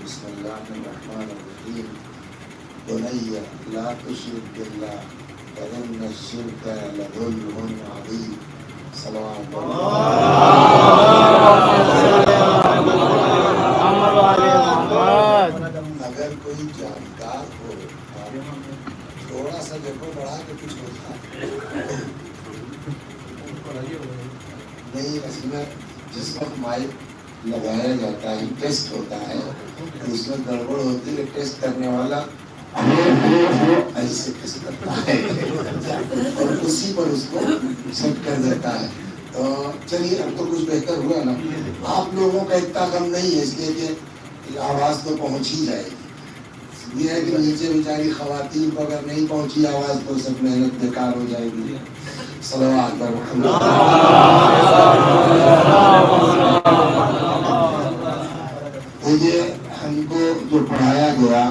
بسم اللہ الرحمن الرحیم بنی لا تشرک باللہ وإن الشرک لظلم عظیم صلوات اگر کوئی جانکار ہو تھوڑا سا دیکھو بڑھا کے کچھ ہوتا نہیں، اصل میں جس وقت مائک لگایا جاتا ہے ٹیسٹ ہوتا ہے اس میں گڑبڑ ہوتی ہے، ٹیسٹ کرنے والا ایسے ٹیسٹ کرتا ہے اور اسی پر اس کو سیٹ کر دیتا ہے۔ تو چلیے اب تو کچھ بہتر ہوا نا، آپ لوگوں کا اتنا کم نہیں ہے اس لیے کہ آواز تو پہنچ ہی جائے گی۔ یہ ہے کہ نیچے بیچاری خواتین کو اگر نہیں پہنچی آواز تو سب محنت بیکار ہو جائے گی۔ صلوات پر محمد۔ یہ ہم کو جو پڑھایا گیا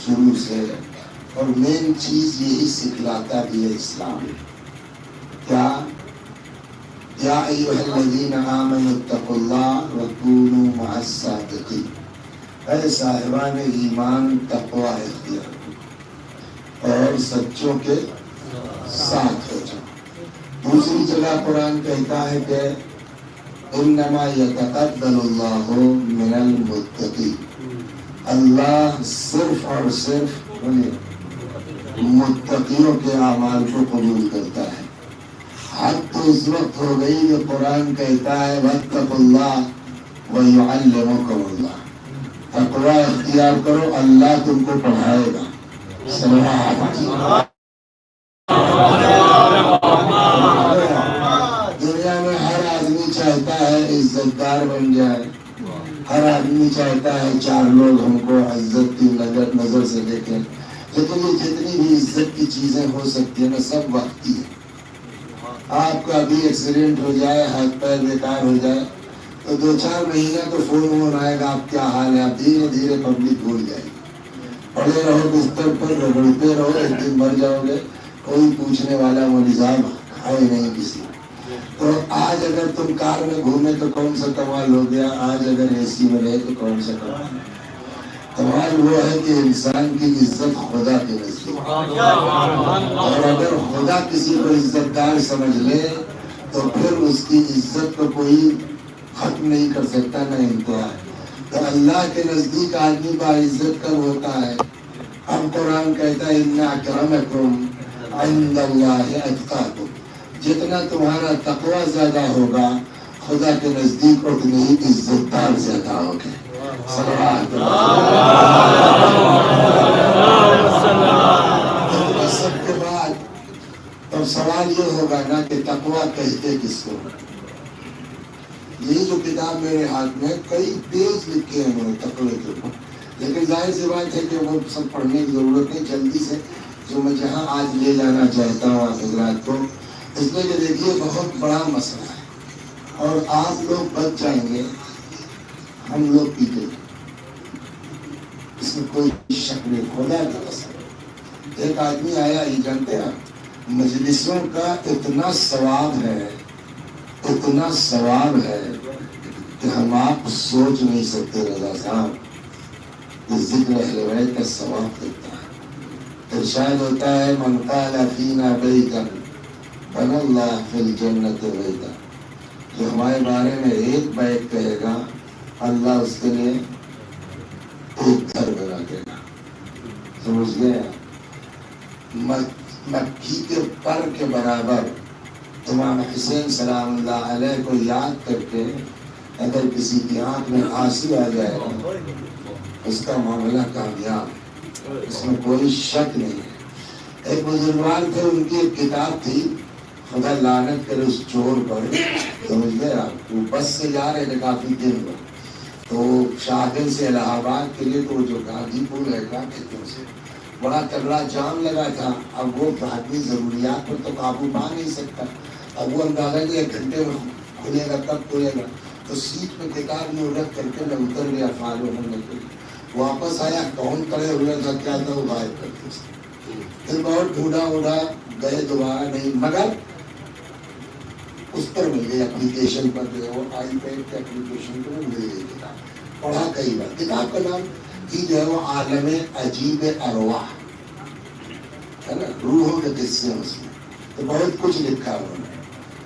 شروع سے اور مین چیز یہی سکھلاتا بھی ہے اسلام، کیا یا ایھا الذین آمنوا اتقوا اللہ وکونوا مع الصادقین، اے صاحبان ایمان تقوی اختیار اور سچوں کے ساتھ ہو جاؤ۔ دوسری جگہ قرآن کہتا ہے کہ انما یتقبل اللہ من المتقین، اللہ صرف اور صرف متقیوں کے اعمال کو قبول کرتا ہے۔ حد تو اس وقت ہو گئی کہ قرآن کہتا ہے واتقوا اللہ ویعلمکم اللہ، تقوی اختیار کرو اللہ تم کو پڑھائے گا۔ دنیا میں ہر آدمی چاہتا ہے عزت دار بن جائے، ہر آدمی چاہتا ہے چار لوگ ہم کو عزت کی نظر سے دیکھیں، لیکن یہ جتنی بھی عزت کی چیزیں ہو سکتی ہیں نا سب وقتی ہے۔ آپ کا بھی ایکسیڈنٹ ہو جائے، ہاتھ پیر بیکار ہو جائے تو 2-4 مہینہ تو فون آئے گا آپ کیا حال ہے، آپ دھیرے دھیرے پبلک بھول جائے گی، پڑے رہو بستر پر رگڑتے رہو، ایک دن مر جاؤ گے، کوئی پوچھنے والا مولی صاحب ہے نہیں کسی۔ تو آج اگر تم کار میں گھومے تو کون سا کمال ہو گیا، آج اگر اے سی میں رہے تو کون سا کمال۔ کمال وہ ہے کہ انسان کی عزت خدا کے نزدیک، اور اگر خدا کسی کو عزت دار سمجھ لے تو پھر اس کی عزت کو کوئی ختم نہیں کر سکتا، نہ انتہا۔ تو اللہ کے نزدیک آدمی با عزت کب ہوتا ہے؟ اب قرآن کہتا ہے ان اکرمکم عند اللہ اتقاکم، جتنا تمہارا تقوی زیادہ ہوگا خدا کے نزدیک اتنے ہی عزت دار زیادہ ہوگے۔ صلوات سب کے بعد اب سوال یہ ہوگا نا کہ تقوی کہتے کس کو؟ یہی جو کتاب میرے ہاتھ میں کئی پیج لکھے ہیں انہوں نے تقوی کے اوپر، لیکن ظاہر سی بات ہے کہ وہ سب پڑھنے کی ضرورت نہیں، جلدی سے جو میں جہاں آج لے جانا چاہتا ہوں آپ حضرات کو، اس میں کہ دیکھیے بہت بڑا مسئلہ ہے اور آپ لوگ بچ جائیں گے، ہم لوگ پیٹیں گے، اس میں کوئی شک نہیں، خدا کی قسم۔ ایک آدمی آیا، یہ جانتے ہیں مجلسوں کا اتنا ثواب ہے، اتنا ثواب ہے کہ ہم آپ سوچ نہیں سکتے رضا صاحب، کہ ذکر اہل بیت کا ثواب دیتا ہے۔ ارشاد ہوتا ہے من قال فینا بیتا بنى اللہ فی الجنت بیتا، جو ہمارے بارے میں ایک بیت کہے گا اللہ اس کے لیے ایک گھر بنا دے گا۔ سمجھ گئے؟ مکھی کے پر کے برابر امام حسین سلام اللہ علیہ کو یاد کر کے اگر کسی کی آنکھ میں آنسو آ جائے گا اس کا معاملہ کامیاب، اس میں کوئی شک نہیں ہے۔ ایک بزرگوار تھے، ان کی ایک کتاب تھی خدا لعنت کرے اس چور پر، سمجھ گئے آپ، وہ بس سے جا رہے تھے کافی دن میں، تو شاہگنج سے الہ آباد کے لیے تو جو گاندھی پور ہے کیا کہتے ہیں اسے، بڑا تگڑا جام لگا تھا۔ اب وہ آدمی ضروریات پر تو قابو پا نہیں سکتا، اب وہ اندازہ کہ 1 گھنٹے میں کھلے گا، کب کھلے گا، تو سیٹ پہ کتاب میں رکھ کر کے میں اتر گیا فارغ ہونے کے لیے، واپس آیا کون کڑے ہوئے تھا کیا تھا وہ غائب کر دیا، پھر بہت ڈھونڈا گئے دوبارہ نہیں، مگر اس پر مل گئی اپلیکیشن پر جو ہے وہ آئی پیڈ کے اپلیکیشن پر مل گئی کتاب، پڑھا کئی بار. کتاب کا نام ہی جو ہے وہ عالم عجیب ارواح ہے نا, روحوں کے قصے ہیں اس میں. تو بہت کچھ لکھا انہوں نے.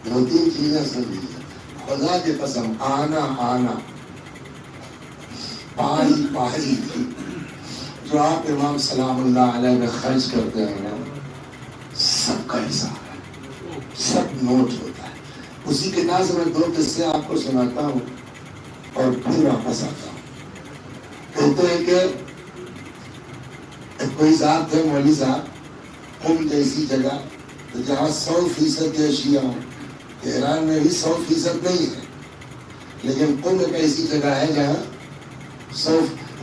2-3 چیزیں سن لیجیے. خدا کی قسم, آنا پائی جو آپ امام سلام اللہ علیہ میں خرچ کرتے ہیں نا, سب کا حساب ہے, سب نوٹ ہوتا ہے. اسی کے نام سے میں 2 قصے آپ کو سناتا ہوں اور پھر واپس آتا ہوں. کہتے ہیں کہ کوئی صاحب تھے, مولوی صاحب, قم جیسی جگہ جہاں 100% شیعہ ہوں. ایران میں بھی 100% نہیں ہے, لیکن قم ایک ایسی جگہ ہے جہاں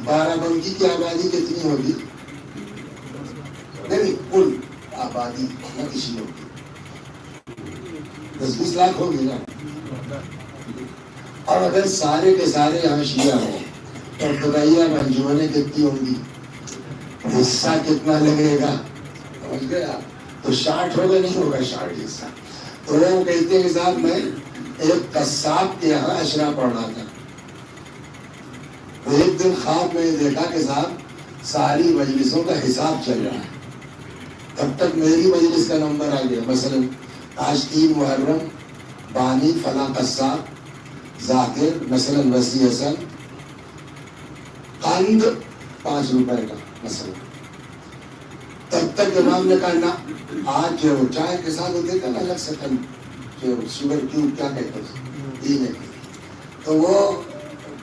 12 بنکی کی آبادی کتنی ہوگی؟ نہیں, کل آبادی نہ کسی ہوگی 10-20 لاکھ ہوگی نا. اور اگر سارے کے سارے یہاں شیعہ ہوں تو خدائیہ منجمنیں کتنی ہوں گی, حصہ کتنا لگے گا, سمجھ گئے آپ؟ تو 60 ہوگا, نہیں ہوگا 60 حصہ. تو وہ کہتے ہیں کہ صاحب میں ایک قصاب کے یہاں اشرا پڑھنا تھا. ایک دن خواب میں دیکھا کہ صاحب ساری مجلسوں کا حساب چل رہا ہے. تب تک میری مجلس کا نمبر آ گیا. مثلا آج 3 محرم, بانی فلاں قصاب, ذاکر مثلا وسیع حسن, قند 5 روپے کا مثلا. تب تک امام نے کہا نا, آج جو چائے کے ساتھ ہوتے تھے نا الگ سے جو شوگر کیوب کیا کہتے ہیں, تو وہ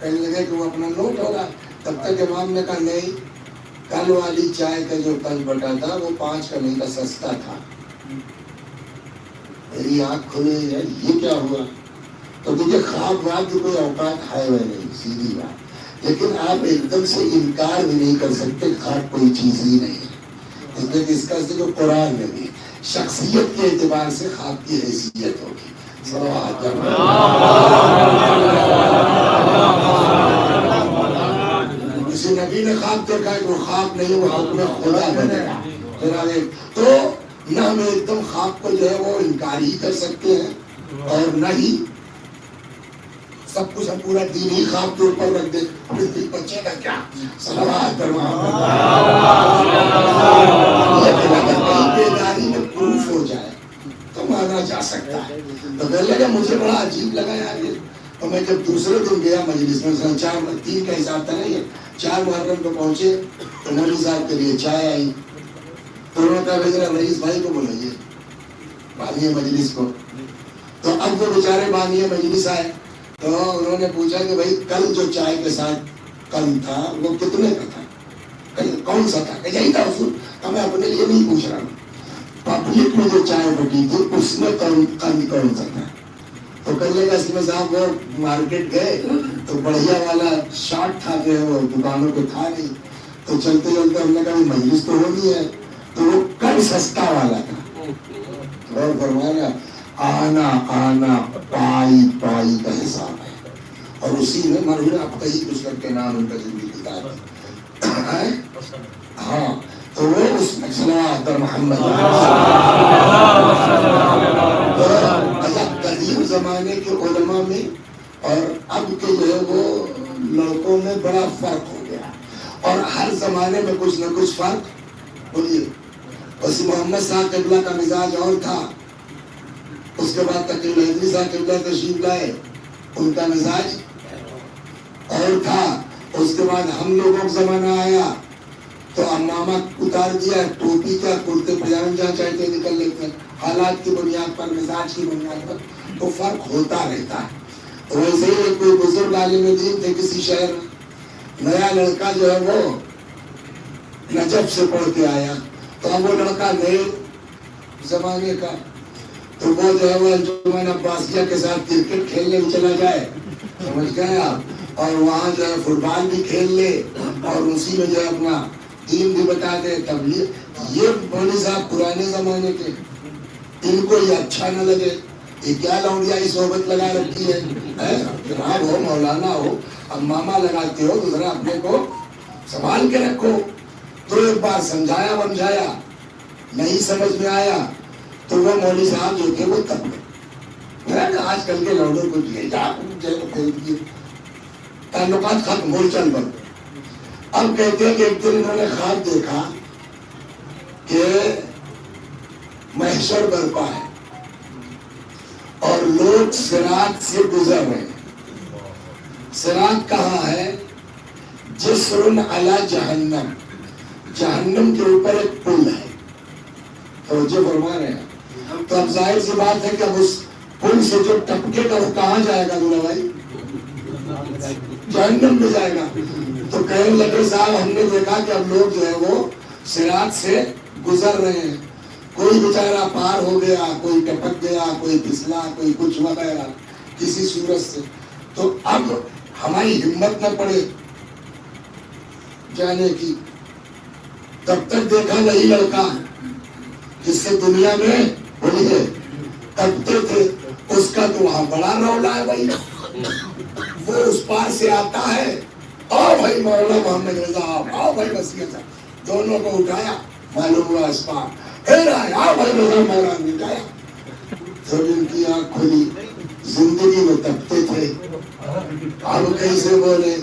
کہنے لگے کہ وہ اپنا نوٹ ہوگا. تب تک امام نے کہا نہیں, کل والی چائے کا جو کل بٹا تھا وہ 5 کا نہیں تھا, سستا تھا. میری آنکھ کھلی ہے, یہ کیا ہوا؟ تو دیکھیے خواب واب کی کوئی اوقات ہے وہ نہیں, سیدھی بات. لیکن آپ ایک دم سے انکار بھی نہیں کر سکتے خواب کوئی چیز ہی نہیں ہے. اس کا جو قرآن میں بھی شخصیت کے اعتبار سے خواب کی حیثیت ہوگی. کسی نبی نے خواب دیکھا ہے, وہ خواب نہیں, وہ حکم خدا بنے گا. تو نہ ہم ایک دم خواب کو جو ہے وہ انکار ہی کر سکتے ہیں, اور نہ ہی سب کچھ ہم پورا دین ہی خواب کے اوپر رکھ دیں. دل بچے کا کیا صلوات پر بیداری میں پروف ہو جائے تو مانا جا سکتا ہے. تو لگا مجھے بڑا عجیب لگا یار یہ. تو میں جب دوسرے دن گیا مجلس میں, 3 کا حساب تھا نا, یہ 4 محرم کو پہنچے تو مولوی صاحب کے لیے چائے آئی. تو انہوں نے کہا بھائی رئیس بھائی کو بلائیے, بانی مجلس کو. تو اب وہ بیچارے بانی مجلس آئے تو انہوں نے پوچھا کہ بھائی کل جو چائے کے ساتھ کل تھا وہ کتنے کا تھا, کون سا تھا؟ کہ یہی تھا حضور. میں اپنے لیے نہیں پوچھ رہا ہوں, پبلک میں جو چائے بٹی تھی اس میں کون سا تھا. تو کہنے لگا اس میں صاحب وہ مارکیٹ گئے تو بڑھیا والا شارٹ تھا جو وہ دکانوں پہ تھا نہیں. تو چلتے چلتے ہم نے کہا مجلس تو ہونی ہے, تو وہ کم سستا والا تھا. اور فرمایا آنا پائی کا حساب ہے. اور اسی میں مرحوم آپ کا ہی کچھ کر کے نام ان کا زندگی کتاب ہے. ہاں, تو وہ اس میں صلوات محمد قدیم زمانے کے علماء میں اور اب کے جو ہے وہ لڑکوں میں بڑا فرق ہو گیا. اور ہر زمانے میں کچھ نہ کچھ فرق. بولیے, وسیع محمد صاحب قبلہ کا مزاج اور تھا, اس کے بعد تقی الہندی صاحب قبلہ تشریف لائے, ان کا مزاج اور تھا. اس کے بعد ہم لوگوں کا زمانہ آیا تو امامہ اتار دیا, ٹوپی کا کرتے پجامے جہاں چاہتے نکل لیتے ہیں. حالات کی بنیاد پر, مزاج کی بنیاد پر تو فرق ہوتا رہتا ہے. ویسے ہی کوئی بزرگ عالم دین تھے کسی شہر میں, نیا لڑکا جو ہے وہ نجف سے پڑھ کے آیا. تو اب وہ لڑکا نئے زمانے کا, تو وہ جو ہے وہ انجمن عباسیہ کے ساتھ کرکٹ کھیلنے میں چلا جائے, سمجھ گئے آپ, اور وہاں جو ہے فٹ بال بھی کھیل لے اور اسی میں جو ہے اپنا دین بھی بتا دے. تبلیغ, یہ مولوی صاحب پرانے زمانے کے, ان کو یہ اچھا نہ لگے. یہ کیا لونڈیائی صحبت لگا رکھی ہے, جناب ہو مولانا ہو امامہ لگاتے ہو تو ذرا اپنے کو سنبھال کے رکھو. تو ایک بار سمجھایا بمجھایا, نہیں سمجھ میں آیا تو وہ مولوی صاحب جو تھے وہ تب آج کل کے لوگوں کو تعلقات ختم ہو چل بن. اب کہتے ہیں کہ ایک دن انہوں نے خواب دیکھا کہ محشر برپا ہے اور لوگ صراط سے گزر رہے ہیں. صراط کہاں ہے؟ جسر علی جہنم، جہنم کے اوپر ایک پل ہے. توجہ فرما رہے ہیں. تو اب ظاہر سی بات ہے کہ اب اس پل سے جو ٹپکے گا وہ کہاں جائے گا دولہ بھائی؟ جہنم میں جائے گا. تو کہنے لگے صاحب ہم نے دیکھا کہ اب لوگ جو ہے وہ صراط سے گزر رہے ہیں. کوئی بیچارہ پار ہو گیا، کوئی ٹپک گیا، کوئی پھسلا، کوئی کچھ وغیرہ کسی صورت سے. تو اب ہماری ہمت نہ پڑے جانے کی. تب تک دیکھا وہی لڑکا جس سے دنیا میں بولیے تبتے تھے، اس کا تو وہاں بڑا رولا ہے بھائی. وہ اس پار سے آتا ہے، آؤ بھائی مولانا محمد رضا آؤ بھائی وسیعت. دونوں کو اٹھایا، معلوم ہوا اس پار پھر آئے، آؤ بھائی رضا مولانا نے اٹھایا. جب ان کی آنکھ کھلی، زندگی میں تبتے تھے، اب کیسے بولے.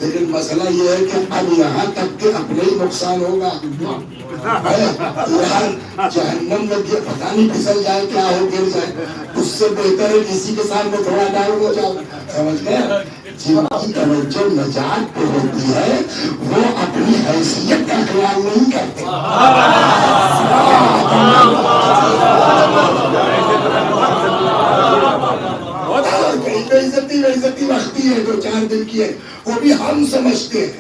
لیکن مسئلہ یہ ہے کہ اب یہاں تک کہ اپنے ہی نقصان ہوگا. یار جہنم میں پتہ نہیں پھسل جائے، کیا ہو گر جائے. اس سے بہتر ہے کسی کے سامنے تھوڑا ڈاؤن ہو جاؤ. سمجھ گئے؟ جن کی توجہ نجات پہ ہوتی ہے وہ اپنی حیثیت کا خیال نہیں کرتے. بےعزتی وقتی ہے، جو 4 دن کی ہے، وہ بھی ہم سمجھتے ہیں.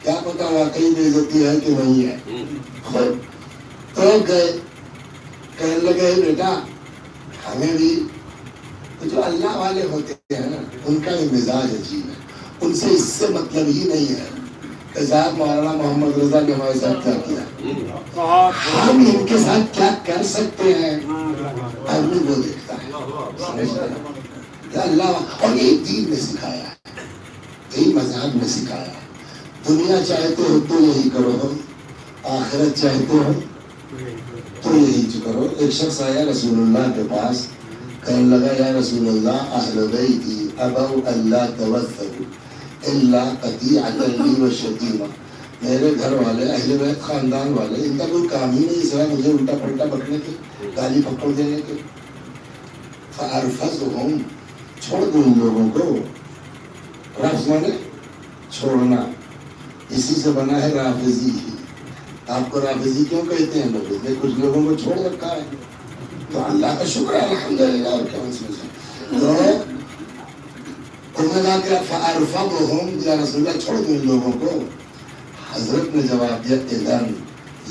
کیا پتا واقعی بےعزتی ہے کہ نہیں ہے. خود تو گئے، کہنے لگے بیٹا ہمیں بھی جو اللہ والے ہوتے ہیں نا ان کا بھی مزاج عجیب ہے. ان سے اس سے مطلب ہی نہیں ہے کہ صاحب مولانا محمد رضا نے ہمارے ساتھ کیا کیا، ہم ان کے ساتھ کیا کر سکتے ہیں. آدمی وہ دیکھتا ہے، سمجھتا ہے اللہ. اور یہی دین نے سکھایا ہے، یہی مذہب نے سکھایا ہے. دنیا چاہتے ہو تو یہی کرو، آخرت چاہتے ہو تو یہی کرو. ایک شخص آیا رسول اللہ کے پاس، کہنے لگا یا رسول اللہ اہل بیتی ابوا الا توثقوا الا قطیعۃ لی وشتیمہ. میرے گھر والے اہل بیت خاندان والے ان کا کوئی کام ہی نہیں سوائے مجھے الٹا پلٹا بکنے کے، گالی پکڑ دینے کے. فارفضھم، چھوڑ دو ان لوگوں کو. رفض مانے چھوڑنا، اسی سے بنا ہے رافضی. آپ کو رافضی کیوں کہتے ہیں لوگ؟ اس نے کچھ لوگوں کو چھوڑ رکھا ہے. تو اللہ کا شکر ہے الحمدللہ. اور کیا تو انہوں نے کہا کہ فارفضھم یا رسول اللہ چھوڑ دو ان لوگوں کو. حضرت نے جواب دیا اذن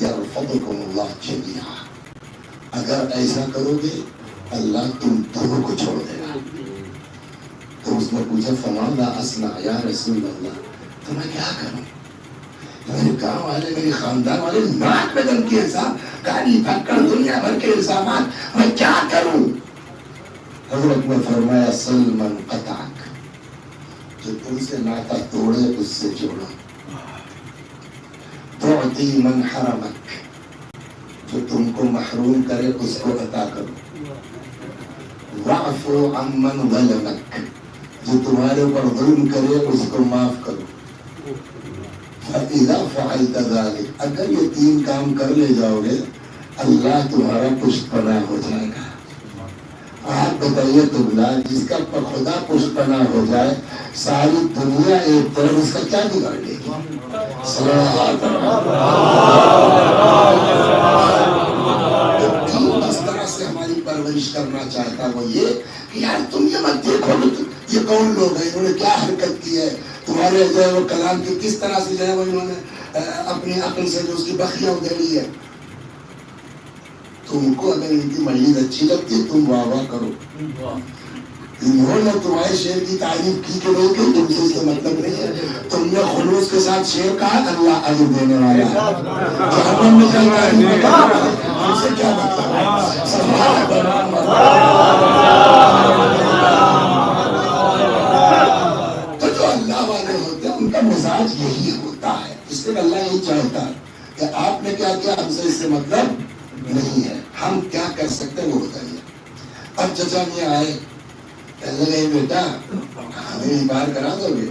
یرفضکم اللہ جمیعا، اگر ایسا کرو گے اللہ تم دونوں کو چھوڑ دے گا. تو اس نے پوچھا فماذا اصنع یا رسول اللہ، تو میں کیا کروں؟ میرے گاؤں والے، میرے خاندان والے ناک میں دم کے حساب، گالی پکڑ، دنیا بھر کے الزامات، میں کیا کروں؟ حضرت نے فرمایا سل من قطعک، جو تم سے ناتا توڑے اس سے جوڑو. تعطی من حرمک، جو تم کو محروم کرے اس کو عطا کرو. واعفو عمن ظلمک، جو تمہارے اوپر ظلم کرے اس کو معاف کرو. فَإِذَا فَعَلْتَ ذَلِكَ، اگر یہ 3 کام کر لے جاؤ گے اللہ تمہارا پشت پناہ ہو جائے گا. آپ بتائیے تبلا، جس کا پر خدا پشت پناہ ہو جائے ساری دنیا ایک طرف، اس کا کیا بگاڑ لے گی؟ اس طرح سے ہماری پرورش کرنا چاہتا وہ یہ کہ یار تم یہ مت دیکھو یہ کون لوگ ہیں، انہوں نے کیا حرکت کی ہے، تمہارے جو ہے وہ کلام کی کس طرح سے جو ہے وہ انہوں نے اپنی عقل سے جو اس کی بخیاں ادھیڑی ہے. تم کو اگر ان کی مجلس اچھی لگتی ہے تم واہ واہ کرو. انہوں نے تمہارے شعر کی تعریف کی کہ نہیں کہ تم سے اس کا مطلب نہیں ہے. تم نے خلوص کے ساتھ شعر کہا، اللہ اجر دینے والا ہے. جہنم میں جل رہا ہے، ہم سے کیا مطلب ہے. سبحان تو جو اللہ والے ہوتے ہیں ان کا مزاج یہی ہوتا ہے. اس لیے اللہ یہی چاہتا ہے کہ آپ نے کیا کیا ہم سے اس سے مطلب نہیں ہے، ہم کیا کر سکتے ہیں وہ بتائیے. اب چچا میاں آئے، کہنے لگے بیٹا ہمیں باہر کرا دو گے؟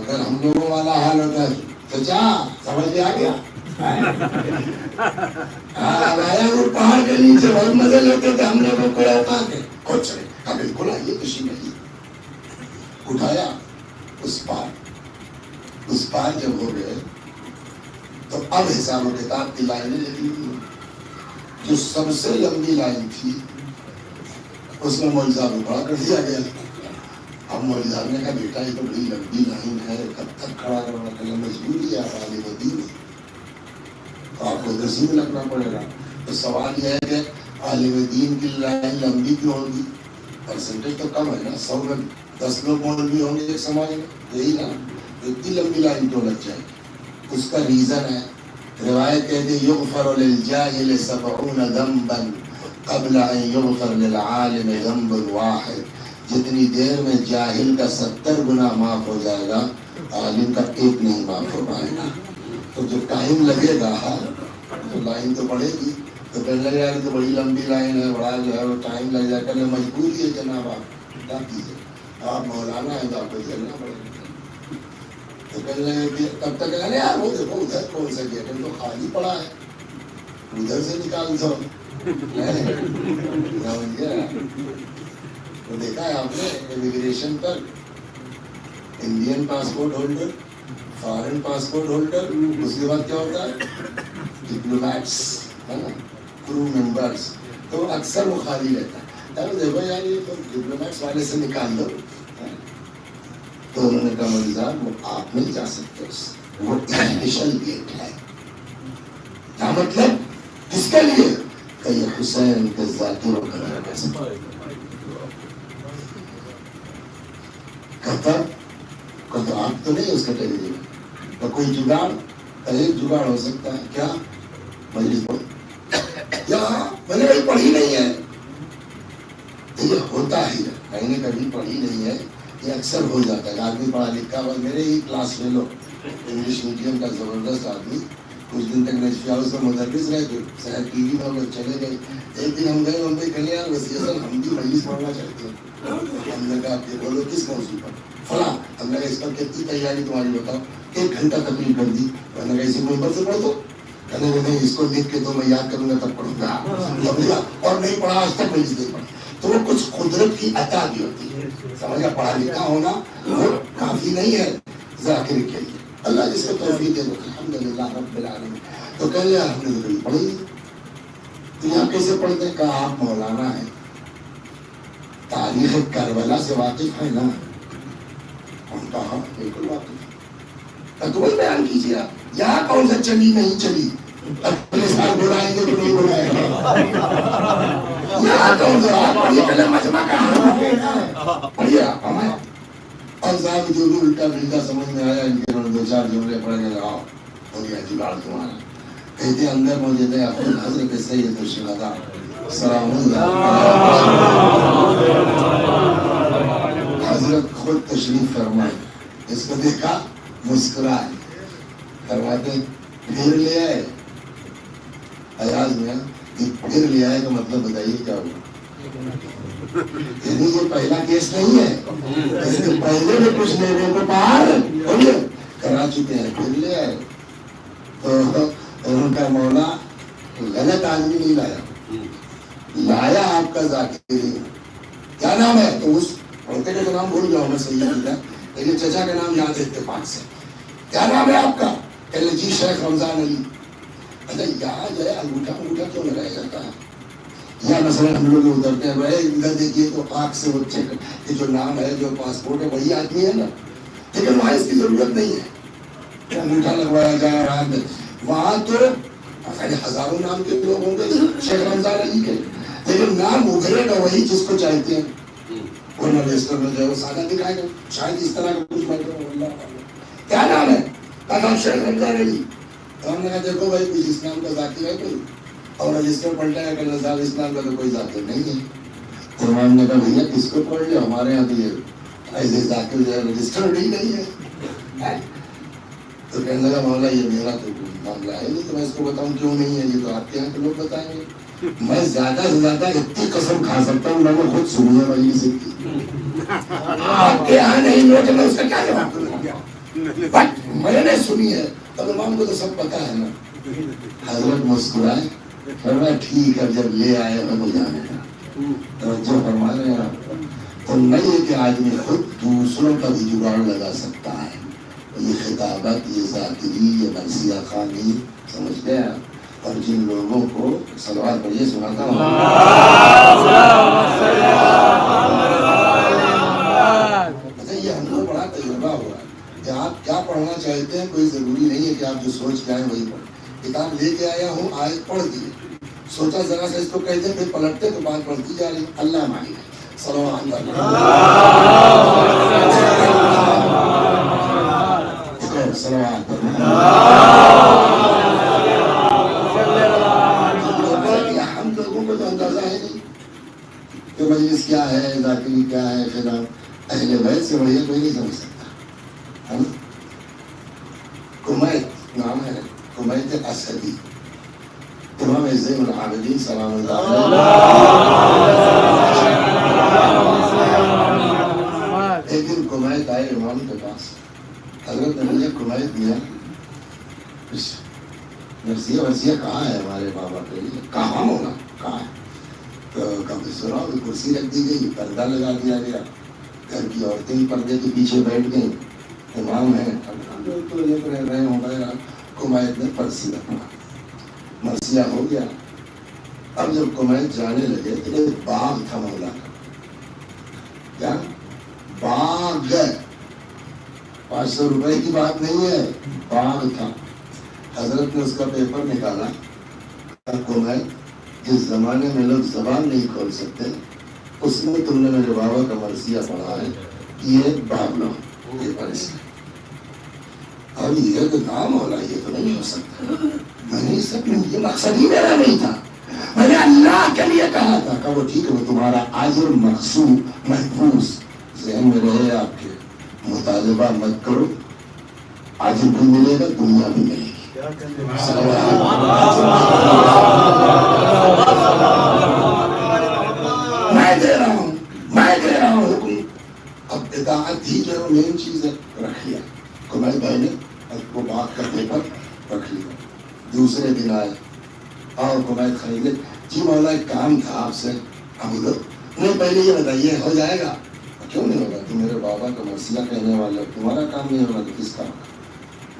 اگر ہم لوگوں والا حال ہوتا ہے چچا سمجھ میں آ گیا وہ پہاڑ کے نیچے بہت مزے لیتے تھے ہم لوگوں کو اٹھا کے کچھ نہیں کہا بالکل آئیے کسی نہیں اٹھایا اس پار جب ہو گئے تو اب حساب و کتاب کی لائنیں لگی ہوئی جو سب سے لمبی لائن تھی اس میں مولوی صاحب کو کھڑا کر دیا گیا. اب مولوی صاحب نے کہا بیٹا یہ تو بڑی لمبی لائن ہے کب تک کھڑا کرنا کرنا مجبوری ہے آپ عالم دین تو آپ کو درسی میں لگنا پڑے گا. تو سوال یہ ہے کہ عالم دین کی لائن لمبی کیوں ہوگی؟ پرسنٹیج تو کم ہے نا, 100 میں 10 لوگ مولوی ہوں گے ایک سماج میں, یہی نا, اتنی لمبی لائن کیوں لگ جائے گی؟ اس کا ریزن ہے روایت کہتے ہیں یغفر للجاہل 70 ذنبا قبل ان یغفر للعالم ذنب واحد. جتنی دیر میں جاہل کا 70 گناہ معاف ہو جائے گا عالم کا ایک نہیں معاف ہو پائے گا. تو جو ٹائم لگے گا تو لائن تو بڑھے گی. تو کہنے لگے یار تو بڑی لمبی لائن ہے, بڑا جو ہے وہ ٹائم لگ جائے گا, مجبوری ہے جناب آپ کیا کیجیے, آپ مولانا ہیں تو آپ کو چلنا پڑے گا. تو کہنے لگے تب تک کہنے یار وہ دیکھو ادھر کون سا گیٹ ہے تو خالی پڑا ہے ادھر سے نکال دو. وہ دیکھا ہے آپ نے امیگریشن پر Indian passport holder, foreign passport holder, اس کے بعد کیا ہوتا ہے ڈپلومیٹس ہے نا, کرو ممبرس, تو اکثر وہ خالی رہتا ہے. دیکھو یار یہ تو ڈپلومیٹس والے سے نکال دو. تو انہوں نے کہا مولوی صاحب وہ آپ نہیں جا سکتے, وہ اسپیشل گیٹ ہے. کیا مطلب کس کے لیے؟ کہ یہ حسین کے ذاکروں کا دروازہ. کہتا آپ تو نہیں اس کیٹیگری میں, تو کوئی جگاڑ, ایک جگاڑ ہو سکتا ہے کیا مجلس پڑھ یا میں نے کبھی پڑھی نہیں ہے. یہ ہوتا ہی ہے, میں نے کبھی پڑھی نہیں ہے, یہ اکثر ہو جاتا ہے. آدمی پڑھا لکھا ہوا, میرے ہی کلاس میں لو انگلش میڈیم کا زبردست آدمی, کچھ دن تک نجفی ہاؤس میں مدرس رہے تھے, شہر ٹی وی میں لوگ چلے گئے. ایک دن ہم گئے ممبئی کہنے یار وسیع صاحب ہم بھی مجلس پڑھنا چاہتے ہیں. ہم نے کہا آپ یہ بولو کس موضوع پر؟ فلاں. ہم نے کہا اس پر کتنی تیاری تمہاری بتاؤ. 1 گھنٹہ تقریر کر دی. میں نے کہا اسی ممبر سے پڑھ دو. کہنے لگے نہیں اس کو لکھ کے دو میں یاد کروں گا تب پڑھوں گا, اور نہیں پڑھا آج تک مجلس نہیں پڑھا. تو وہ کچھ قدرت کی عطا بھی ہوتی ہے, سمجھا, پڑھا لکھا ہونا وہ کافی نہیں ہے ذاکر کے لیے. اللہ جس کو توفیق دے دو الحمدللہ رب العالمین. تو کہہ لیا ہم نے تو پڑھی, تو یہاں کیسے پڑھتے ہیں؟ کہا آپ مولانا ہیں, تاریخ کربلا سے واقف ہے نا؟ ہم کہا بالکل واقف ہے. تو وہی بیان کیجیے آپ, یہاں کون سا چلی نہیں چلی, اگلے سال بلائیں گے تو نہیں بلائیں گے, یہاں کون سا آپ پڑھیے پہلے مجمع کا پڑھیے آپ ہمیں. اور صاحب جو بھی الٹا پھلٹا سمجھ میں آیا ان کے 2-4 جملے پڑھنے لگاؤ ہو گیا جگاڑ تمہارا. کہتے اندر موجود ہے حضرت سید الشہداء سلام اللہ, حضرت خود تشریف فرمائے. اس کو دیکھا مسکرائے, فرماتے پھر لے آئے. ایاز میں پھر لے آئے کا مطلب بتائیے کیا ہوا؟ یعنی یہ پہلا کیس نہیں ہے, اس کے پہلے بھی کچھ لوگوں کو پار کرا چکے ہیں, پھر لے آئے. تو ان کا مولا غلط آدمی نہیں لایا, لایا آپ کا ذاکر. کیا نام ہے؟ تو اس پڑھتے کا نام بھول جاؤ میں صحیح نہیں, لیکن چچا کا نام یاد ہے اتفاق سے. کیا نام ہے آپ کا؟ کہنے جی شیخ رمضان علی. اچھا یہاں جو ہے انگوٹھا کیوں لگایا جاتا ہے؟ یا مثلا ہم لوگ اترتے ہیں ادھر دیکھیے تو آنکھ سے وہ چیک کہ جو نام ہے جو پاسپورٹ ہے وہی آدمی ہے نا, لیکن وہاں اس کی ضرورت نہیں ہے انگوٹھا لگوایا جائے. وہاں تو ہزاروں نام کے لوگ ہوں گے شیخ رمضان علی کے, لیکن نام ابھرے گا وہی جس کو چاہتے ہیں. اور رجسٹر میں جو ہے وہ سادہ دکھائے گا, شاید اس طرح کا کچھ بیٹھے. کیا نام ہے؟ کہا شیخ رمضان علی. تو ہم نے کہا دیکھو بھائی کچھ اس نام کا ذاکر ہے کوئی؟ اور رجسٹر پلٹا ہے کہ صاحب اس نام کا تو کوئی ذاکر نہیں ہے. تو ہم نے کہا بھیا کس کو پڑھ لیا, ہمارے یہاں تو یہ ایسے ذاکر جو ہے رجسٹرڈ ہی نہیں ہے. تو کہنے لگا مولا یہ میرا تو معاملہ ہے نہیں, تو میں اس کو بتاؤں کیوں نہیں ہے, یہ تو آپ کے یہاں کے لوگ بتائیں گے. میں زیادہ سے زیادہ اتنی قسم کھا سکتا ہوں, میں نے خود سنی ہے والی سے آپ کے یہاں نہیں لوگ, میں اس کا کیا جواب دوں گا؟ بٹ میں نے سنی ہے، اب امام کو تو سب پتا ہے نا. حضرت مسکرائے، فرمایا ٹھیک ہے جب لے آئے ہو تو جانے کا. توجہ فرما رہے ہیں آپ. تو نہیں ہے کہ آدمی خود دوسروں کا بھی جگاڑ لگا سکتا ہے. یہ خطابت، یہ ذاکری، یہ مرثیہ خوانی، سمجھ گئے آپ. اور جن لوگوں کو صلوات پڑھیے سناتا ہوں، یہ ہم کو بڑا تجربہ ہوا کہ آپ کیا پڑھنا چاہتے ہیں کوئی ضروری نہیں ہے کہ آپ جو سوچ کے آئے وہی پڑھیں. کتاب لے کے آیا ہوں، آیت پڑھ دی، سوچا ذرا سا اس کو کہتے پھر پلٹتے تو بات پڑھتی جا رہی. اللہ مانی صلوات ہم لوگوں کو تو اندازہ ہے نہیں کہ مجلس کیا ہے، ذاکری کیا ہے. پھر اہل بیت سے بڑھیا کوئی نہیں سمجھ سکتا. کمیت نام ہے، کمیت اسدی، امام زین العابدین سلام اللہ علیہ. ایک دن کمیت آئے امام کے پاس. حضرت نے مجھے کمیت دیا، مرثیہ ورثیہ کہاں ہے ہمارے بابا کے لیے؟ کہاں ہوگا، کہاں ہے؟ تو کبھی سنا کرسی رکھ دی گئی، پردہ لگا دیا گیا، گھر کی عورتیں پردے کے پیچھے بیٹھ گئیں. امام ہے تو ایک رہ رہے ہوں گے. کمیت نے پرسی رکھا، مرثیہ ہو گیا. اب جب کمیت جانے لگے تو ایک باغ تھا مولا کا. کیا باغ؟ 500 روپے کی بات نہیں ہے، باغ تھا. حضرت نے اس کا پیپر نکالا. کمیت، جس زمانے میں لوگ زبان نہیں کھول سکتے، اس میں تم نے میرے بابا کا مرثیہ پڑھا ہے، یہ باغ لو، یہ پرس. اب یہ تو نام ہونا، یہ تو نہیں ہو سکتا. میں نے سب یہ مقصد ہی میرا نہیں تھا، میں نے اللہ کے لیے کہا تھا کہ وہ ٹھیک ہے، وہ تمہارا اجر مقصود محفوظ ذہن میں رہے. آپ کے مطالبہ مت کرو، اجر بھی ملے گا، دنیا بھی ملے گی. میں دے رہا ہوں، میں دے رہا ہوں حکم. اب اطاعت ہی جو مین چیز ہے، رکھ لیا. کمیت بھائی نے وہ باغ کا پیپر رکھ لیا. دوسرے دن آئے اور کمیت خریدے. جی مولا ایک کام تھا آپ سے. اب نہیں، پہلے یہ بتائیے ہو جائے گا؟ کیوں نہیں ہوگا؟ تم میرے بابا کا مرثیہ کہنے والے، تمہارا کام نہیں ہوگا تو کس کا ہوگا؟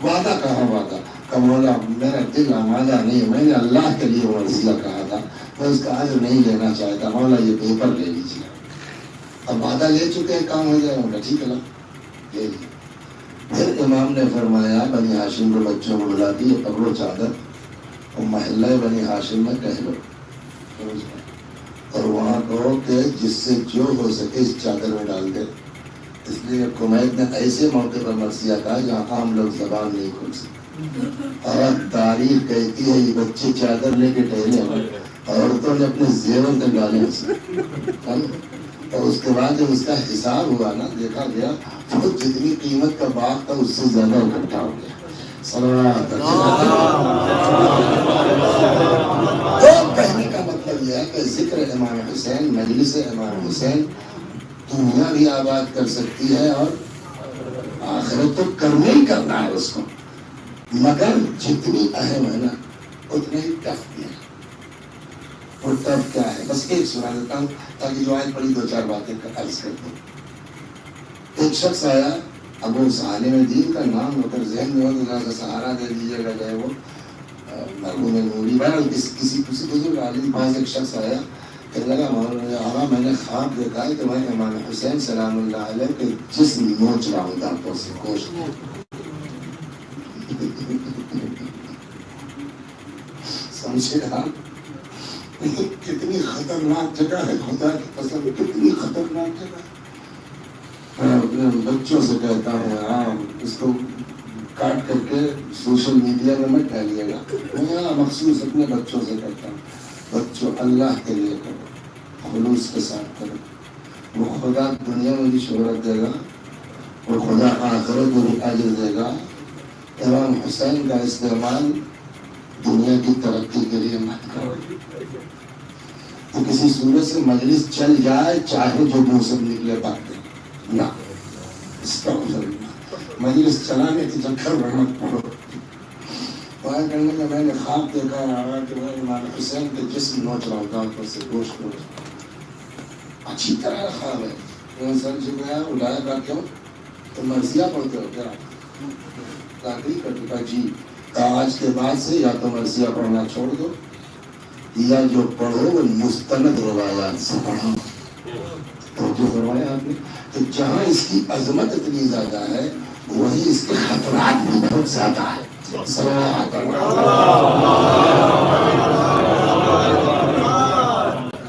وعدہ کہاں وعدہ کہ مولا میرا دل آمادہ نہیں ہے، میں نے اللہ کے لیے مرثیہ کہا تھا، میں اس کا اجر نہیں لینا چاہتا. مولا یہ پیپر لے لیجیے. اب وعدہ لے چکے ہیں، کام ہو جائے گا. ٹھیک ہے نا، لے لیجیے. پھر امام نے فرمایا بنی ہاشم کے بچوں کو بلا دی، پکڑو چادر اور محلہ بنی ہاشم میں کہہ لو، اور وہاں کہو کہ جس سے جو ہو سکے اس چادر میں ڈال دے. اس لیے کمیت نے ایسے موقع پر مرثیہ کہا جہاں عام لوگ زبان نہیں کھول سکتے. اور تاریخ کہتی ہے یہ بچے چادر لے کے ٹہلے ہوئے، عورتوں نے اپنے زیور تک ڈالے اس میں. اور اس کے بعد جب اس کا حساب ہوا نا، دیکھا گیا وہ جتنی قیمت کا باغ تھا اس سے زیادہ اکٹھا ہو گیا. تو کہنے کا مطلب یہ ہے کہ ذکر امام حسین، مجلس امام حسین دنیا بھی آباد کر سکتی ہے اور آخرت تو کرنا ہی کرنا ہے اس کو، مگر جتنی اہم ہے نا اتنا ہی ٹف بھی ہے. اور ٹف کیا ہے؟ بس ایک سنا دیتا ہوں تاکہ جو آیت پڑھی 2-4 باتیں عرض کر دوں. ایک شخص آیا، ابو عالم دین کا نام ہو کر ذہن میں ہو تو ذرا سا سہارا دے دیجیے گا. جو ہے وہ مرحوم نوری بہرحال کسی بزرگ عالم پاس ایک شخص آیا، کہنے لگا مولانا میں نے خواب دیکھا ہے کہ میں امام حسین سلام اللہ علیہ کے جسم نوچ رہا ہوں دانتوں سے گوشت. سمجھے آپ کتنی خطرناک جگہ ہے، خدا کی قسم کتنی خطرناک جگہ. میں اپنے بچوں سے کہتا ہوں آپ اس کو کاٹ کر کے سوشل میڈیا میں مت ڈالیے گا. میں مخصوص اپنے بچوں سے کہتا ہوں، بچوں اللہ کے لیے کرو، خلوص کے ساتھ کرو. وہ خدا دنیا میں بھی شہرت دے گا، وہ خدا آخرت میں بھی اجر دے گا. امام حسین کا استعمال دنیا کی ترقی کے لیے مت کرو. تو کسی صورت سے مجلس چل جائے، چاہے جو منہ سے نکلے باتیں نہ، اس کا مجلس چلانے کے چکر میں مت پڑو. دعا کرنے میں میں نے خواب دیکھا ہے کہ میں امام حسین کے جسم نوچ رہا ہوں دانت پر سے گوشت کو. اچھی طرح خواب ہے. میں سر جی گیا اٹھایا کہا کیوں تو مرثیہ پڑھتے ہو کیا؟ تاکہ کہا جی. آج کے بعد سے یا تو مرثیہ پڑھنا چھوڑ دو یا جو پڑھو وہ مستند روایات سے پڑھو. تو جو فرمایا آپ نے تو جہاں اس کی عظمت اتنی زیادہ ہے وہیں اس کے خطرات بھی بہت زیادہ ہے.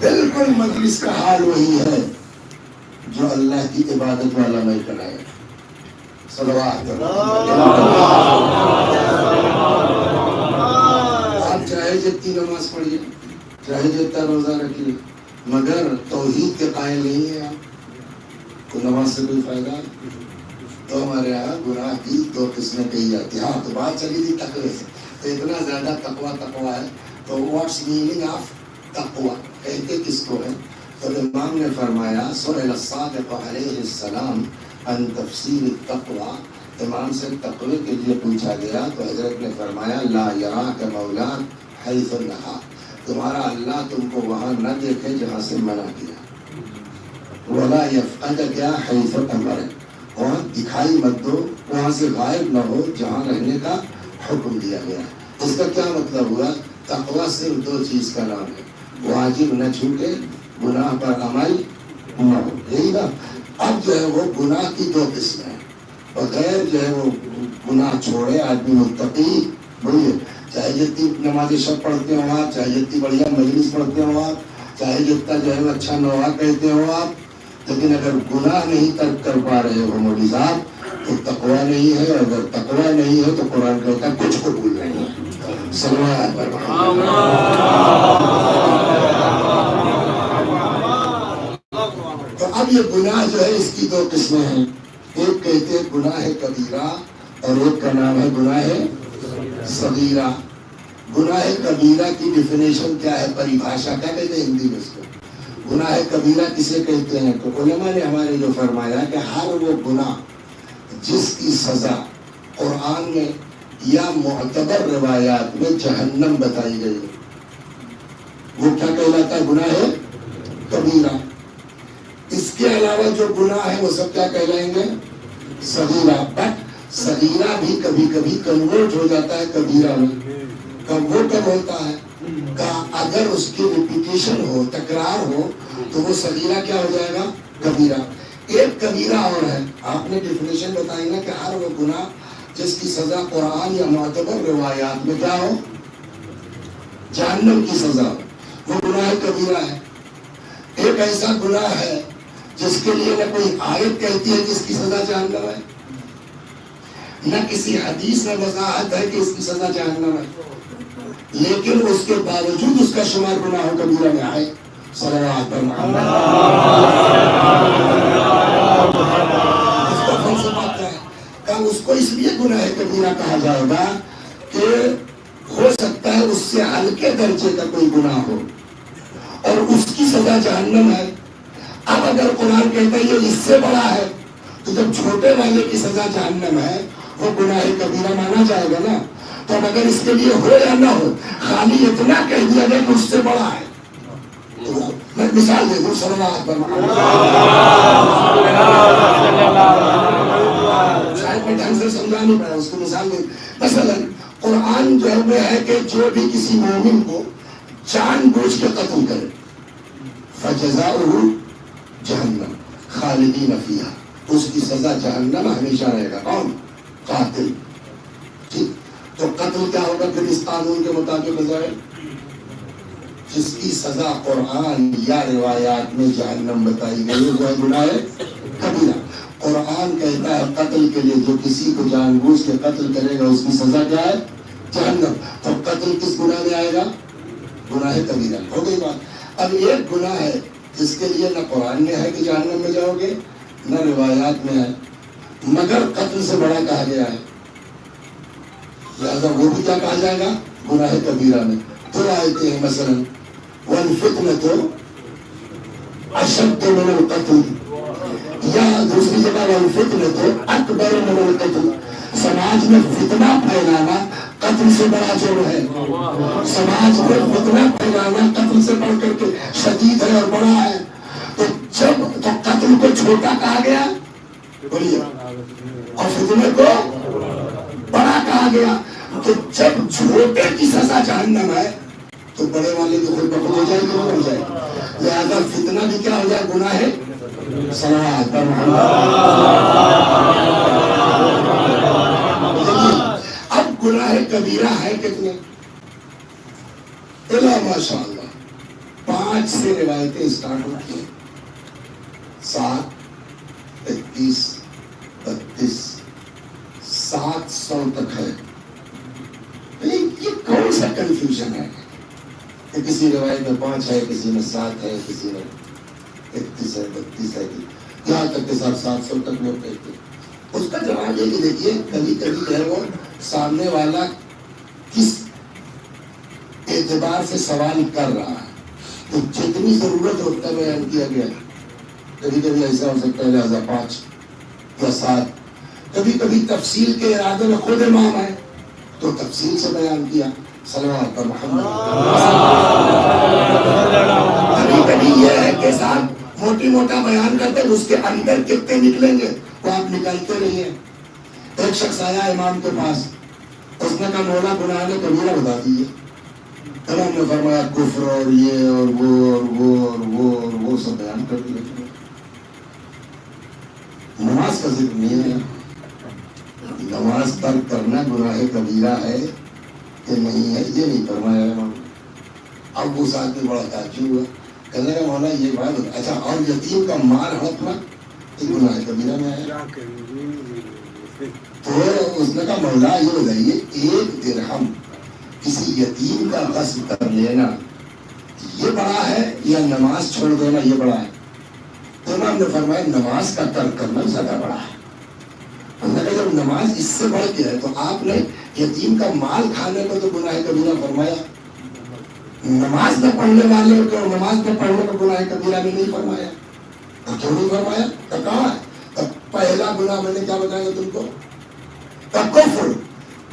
بالکل مجلس کا حال وہی ہے جو اللہ کی عبادت والا میں کرائے. صلوات آپ چاہے جتنی نماز پڑھیے چاہے جتنا روزہ رکھیے مگر توحید کے قائل نہیں ہے آپ کو نماز سے کوئی فائدہ نہیں. تو ہمارے یہاں گناہ کی دو قسمیں کہی جاتی ہیں. ہاں تو بات چلی تھی تقوی سے. تو اتنا زیادہ تقوی ہے تو واٹس میننگ آف تقوی کہتے کس کو ہے؟ تو امام نے فرمایا سئل الصادق علیہ السلام عن تفسیر التقوی. امام سے تقوی کے لیے پوچھا گیا تو حضرت نے فرمایا لا یراک مولاک حیث نہا. تمہارا اللہ تم کو وہاں نہ دیکھے جہاں سے منع کیا. ولا یفقدک حیث امر. وہاں دکھائی مت دو وہاں سے غائب نہ ہو جہاں رہنے کا حکم دیا گیا. اس کا کیا مطلب ہوا؟ تقوی صرف دو چیز کا نام ہے. واجب نہ چھوٹے گناہ پر عمل نہ ہو. یہی نا. اب جو ہے وہ گناہ کی دو قسمیں ہیں. بغیر جو ہے وہ گناہ چھوڑے آدمی متقی بڑھیے چاہے جتنی نماز شب پڑھتے ہو آپ چاہے جتنی بڑھیا مجلس پڑھتے ہو آپ چاہے جتنا جو ہے اچھا نوا کہتے ہو آپ لیکن اگر گناہ نہیں ترک کر پا رہے ہو مولوی صاحب تو تقوی نہیں ہے. اگر تقوی نہیں ہے تو قرآن کہتا ہے کچھ کو بھول نہیں ہے. صلوات پر تو اب یہ گناہ جو ہے اس کی دو قسمیں ہیں. ایک کہتے ہیں گناہ کبیرہ اور ایک کا نام ہے گناہ صغیرہ. گناہ کبیرہ کی ڈیفینیشن کیا ہے؟ پریبھاشا کیا کہتے ہیں ہندی میں اس کو؟ گناہ کبیرہ کسے کہتے ہیں؟ تو علماء نے ہمارے جو فرمایا کہ ہر وہ گناہ جس کی سزا قرآن میں یا معتبر روایات میں جہنم بتائی گئی وہ کیا کہلاتا ہے؟ گناہ کبیرہ. اس کے علاوہ جو گناہ ہے وہ سب کیا کہلائیں گے؟ صغیرہ. بٹ صغیرہ بھی کبھی کبھی کنورٹ ہو جاتا ہے کبیرہ میں. کب وہ کب ہوتا ہے کہ اگر اس کی ریپیٹیشن ہو تکرار ہو تو وہ صغیرہ کیا ہو جائے گا؟ کبیرہ. ایک کبیرہ اور ہے. آپ نے ڈیفینیشن بتائی نا کہ ہر وہ گناہ جس کی سزا قرآن یا معتبر روایات میں کیا ہو؟ جہنم کی سزا ہو وہ گناہ کبیرہ ہے. ایک ایسا گناہ ہے جس کے لیے نہ کوئی آیت کہتی ہے کہ اس کی سزا جہنم ہے نہ کسی حدیث میں وضاحت ہے کہ اس کی سزا جہنم ہے لیکن اس کے باوجود اس کا شمار گناہ کبیرہ میں آئے. صلوات پر محمد. اس کا فلسفہ کیا ہے کہ اس کو اس لیے گناہ کبیرہ کہا جائے گا کہ ہو سکتا ہے اس سے ہلکے درجے کا کوئی گناہ ہو اور اس کی سزا جہنم ہے. اب اگر قرآن کہتا ہے یہ اس سے بڑا ہے تو جب چھوٹے والے کی سزا جہنم ہے وہ گناہ کبیرہ مانا جائے گا نا. تو اگر اس کے لیے ہو یا نہ ہو خالی اتنا کہہ دیا گیا کہ اس سے بڑا ہے. میں مثال دے دوں. صلوات پر شاید میں ڈھنگ سے سمجھا نہیں پایا اس کو مثال دے. مثلا قرآن جو ہے کہ جو بھی کسی مومن کو جان بوجھ کے قتل کرے فجزاؤہ جہنم خالدین فیہا اس کی سزا جہنم ہمیشہ رہے گا. کون؟ قاتل. ٹھیک. تو قتل کیا ہوگا پھر اس قانون کے مطابق ہے جس کی سزا قرآن یا روایات میں جہنم بتائی گئی وہ گناہ کبیرہ. قرآن کہتا ہے قتل کے لیے جو کسی کو جان بوجھ کے قتل کرے گا اس کی سزا کیا ہے؟ جہنم. تو قتل کس گناہ میں آئے گا؟ گناہ کبیرہ. ہو گئی بات. اب ایک گناہ ہے جس کے لیے نہ قرآن میں ہے کہ جہنم میں جاؤ گے نہ روایات میں ہے مگر قتل سے بڑا کہا گیا ہے لہذا وہ بھی کیا کہا جائے گا؟ گناہ کبیرہ میں. تو آیتیں ہیں مثلا والفتنة أشد من القتل یا دوسری جگہ والفتنہ تو اکبر من القتل، سماج میں فتنہ پھیلانا قتل سے بڑا جرم ہے. سماج میں فتنہ پھیلانا قتل سے بڑھ کر کے شدید ہے اور بڑا ہے. تو جب تو قتل کو چھوٹا کہا گیا بولیے اور فتنے کو بڑا کہا گیا. تو جب چھوٹے کی سزا جہنم ہے تو بڑے والے کی خود بخود ہو جائے گی ہو جائے گی. لہذا فتنہ بھی کیا ہو جائے گناہ ہے. صلوات پر محمد. اب گناہ کبیرہ ہے کتنے؟ ماشاء اللہ 5 سے روایتیں اسٹارٹ ہوتی ہیں. 7 31 32 700 تک ہے. یہ کون سا کنفیوژن ہے کہ کسی روایت میں 5 ہے، کسی میں 7 ہے، کسی میں 31 ہے 32 ہے، یہاں تک کے ساتھ 700 تک لوگ کہتے ہیں. اس کا جواب یہ کہ دیکھیے کبھی کبھی جو ہے وہ سامنے والا کس اعتبار سے سوال کر رہا ہے تو جتنی ضرورت ہوتا ہے بیان کیا گیا. کبھی کبھی ایسا ہو سکتا ہے لہذا 5 یا 7. کبھی کبھی تفصیل کے ارادے میں خود امام ہے تو تفصیل سے بیان کیا. صلوات پر محمد. کبھی کبھی یہ ہے کہ صاحب موٹی موٹا بیان کرتے اس کے اندر کتنے نکلیں گے وہ آپ نکالتے رہیے. ایک شخص آیا امام کے پاس، اس نے کہا مولا گناہ نے کبیرہ بتا دیے. امام نے فرمایا کفر اور یہ اور وہ اور وہ اور وہ اور وہ سب بیان کر دیا. نماز کا ذکر نہیں ہے. نماز ترک کرنا گناہ کبیرہ ہے کہ نہیں ہے یہ نہیں فرمایا امام. اب اس آدمی بڑا تعجب ہوا، کہنے لگا مولا یہ بات اچھا اور یتیم کا مال ہڑپنا یہ گناہ کبیرہ میں آیا. تو اس نے کہا مولا یہ بتائیے 1 درہم کسی یتیم کا غصب کر لینا یہ بڑا ہے یا نماز چھوڑ دینا یہ بڑا ہے؟ تو امام نے فرمایا نماز کا ترک کرنا زیادہ بڑا ہے. جب نماز اس سے بڑھ کے ہے تو آپ نے یتیم کا مال کھانے کو تو گناہ کبیرہ فرمایا، نماز میں پڑھنے والے کو نماز میں پڑھنے کو گناہ کبیرہ بھی نہیں فرمایا. تو کیوں نہیں فرمایا؟ تو کہاں ہے؟ تو پہلا گناہ میں نے کیا بتایا تم کو؟ کفر.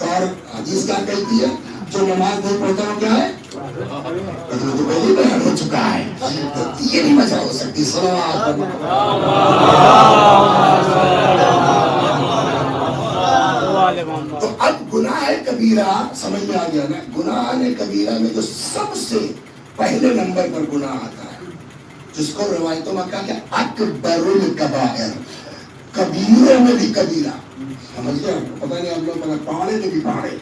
اور حدیث کیا کہتی ہے جو نماز نہیں پڑھتا وہ کیا ہے؟ تو پہلے بیان ہو چکا ہے. یہ نہیں وجہ ہو سکتی. تو اب گناہ کبیرہ سمجھ میں آ گیا نا. گناہ کبیرہ میں جو سب سے پہلے نمبر پر گناہ آتا ہے جس کو روایتوں میں کہا کہ اکبر الکبائر، کبیروں میں بھی کبیرہ. سمجھ گئے؟ پتہ نہیں آپ لوگ پتہ پہاڑے میں بھی پہاڑے.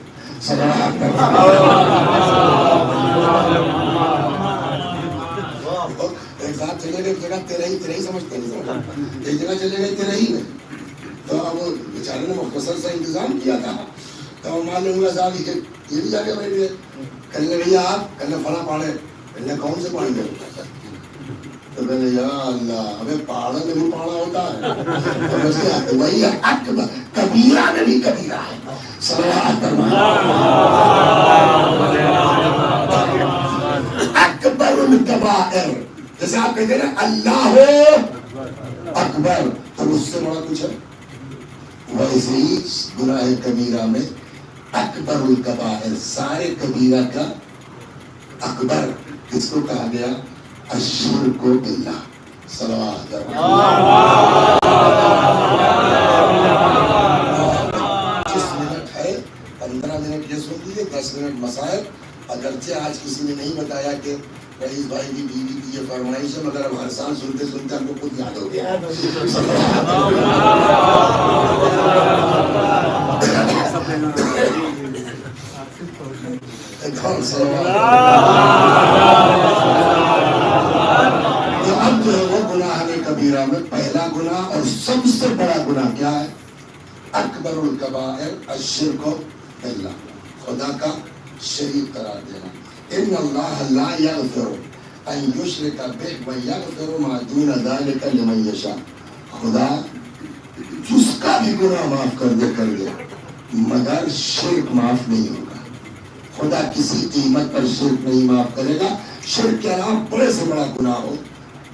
ایک ساتھ چلے گئے جگہ تیرہی سمجھتے نہیں، ایک جگہ چلے گئے تیرہی میں. تو اب بیچارے نے مختصر سا انتظام کیا تھا تو معلوم ہوا صاحب یہ بھی جا کے بیٹھ گئے. کہنے بھیا آپ کہنے فلاں پہاڑے. کہنے کون سے پہاڑ گئے؟ تو کہنے یا اللہ ہمیں پہاڑوں میں بھی پہاڑا ہوتا ہے. وہی اکبر کبیرہ میں بھی کبیرہ ہے. صلوات اکبر الکبائر. جیسے آپ کہتے ہیں نا اللہ اکبر تو اس سے بڑا کچھ ہے. ویسے ہی گناہ کبیرہ میں اکبر الکبائر سارے کبیرہ کا اکبر کس کو کہا گیا؟ الشرک باللہ. صلوات. 25 منٹ ہے، 15 منٹ یہ سن لیجیے، 10 منٹ مسائل. اگرچہ آج کسی نے نہیں بتایا کہ رئیس بھائی کی بیوی کی یہ فرمائش ہے مگر اب ہر سال سنتے سنتے ہم کو خود یاد ہو گیا. اب جو ہے وہ گناہ کبیرہ میں پہلا گناہ اور سب سے بڑا گناہ کیا ہے؟ اکبر الکبائر الشرک باللہ، خدا کا شریک قرار دینا. ان اللہ لا یغفر ان یشرک بہ ویغفر ما دون ذلک لمن یشاء. خدا جس کا بھی گناہ معاف کر دے مگر شرک معاف نہیں ہوگا. خدا کسی قیمت پر شرک نہیں معاف کرے گا. شرک کے علاوہ بڑے سے بڑا گناہ ہو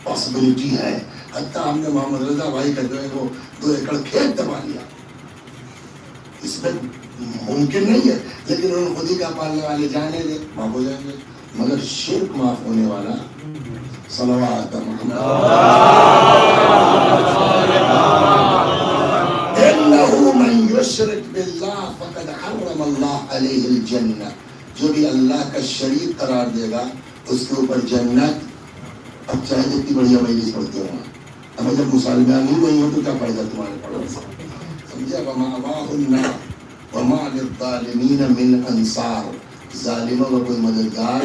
پاسبلٹی ہے حتیٰ ہم نے محمد رضا بھائی کا جو ہے وہ 2 ایکڑ کھیت دبا لیا. اس میں ممکن نہیں ہے، لیکن انہوں نے خود ہی کا پالنے والے جانے دے، معاف ہو جائیں گے. مگر شرک معاف ہونے والا صلوات محمد انہ من یشرک باللہ فقد حرم اللہ علیہ الجنہ. جو بھی اللہ کا شریک قرار دے گا اس کے اوپر جنت. اب چاہے جتنی بڑھیا مجلس پڑھتے ہوں، اب جب مسلمان ہی نہیں ہو تو کیا فائدہ تمہارے پڑھنے سے؟ سمجھے؟ وَمَأْوَاهُ النَّارُ وَمَا لِلظَّالِمِينَ مِنْ أَنصَارٍ. ظالموں کا کوئی مددگار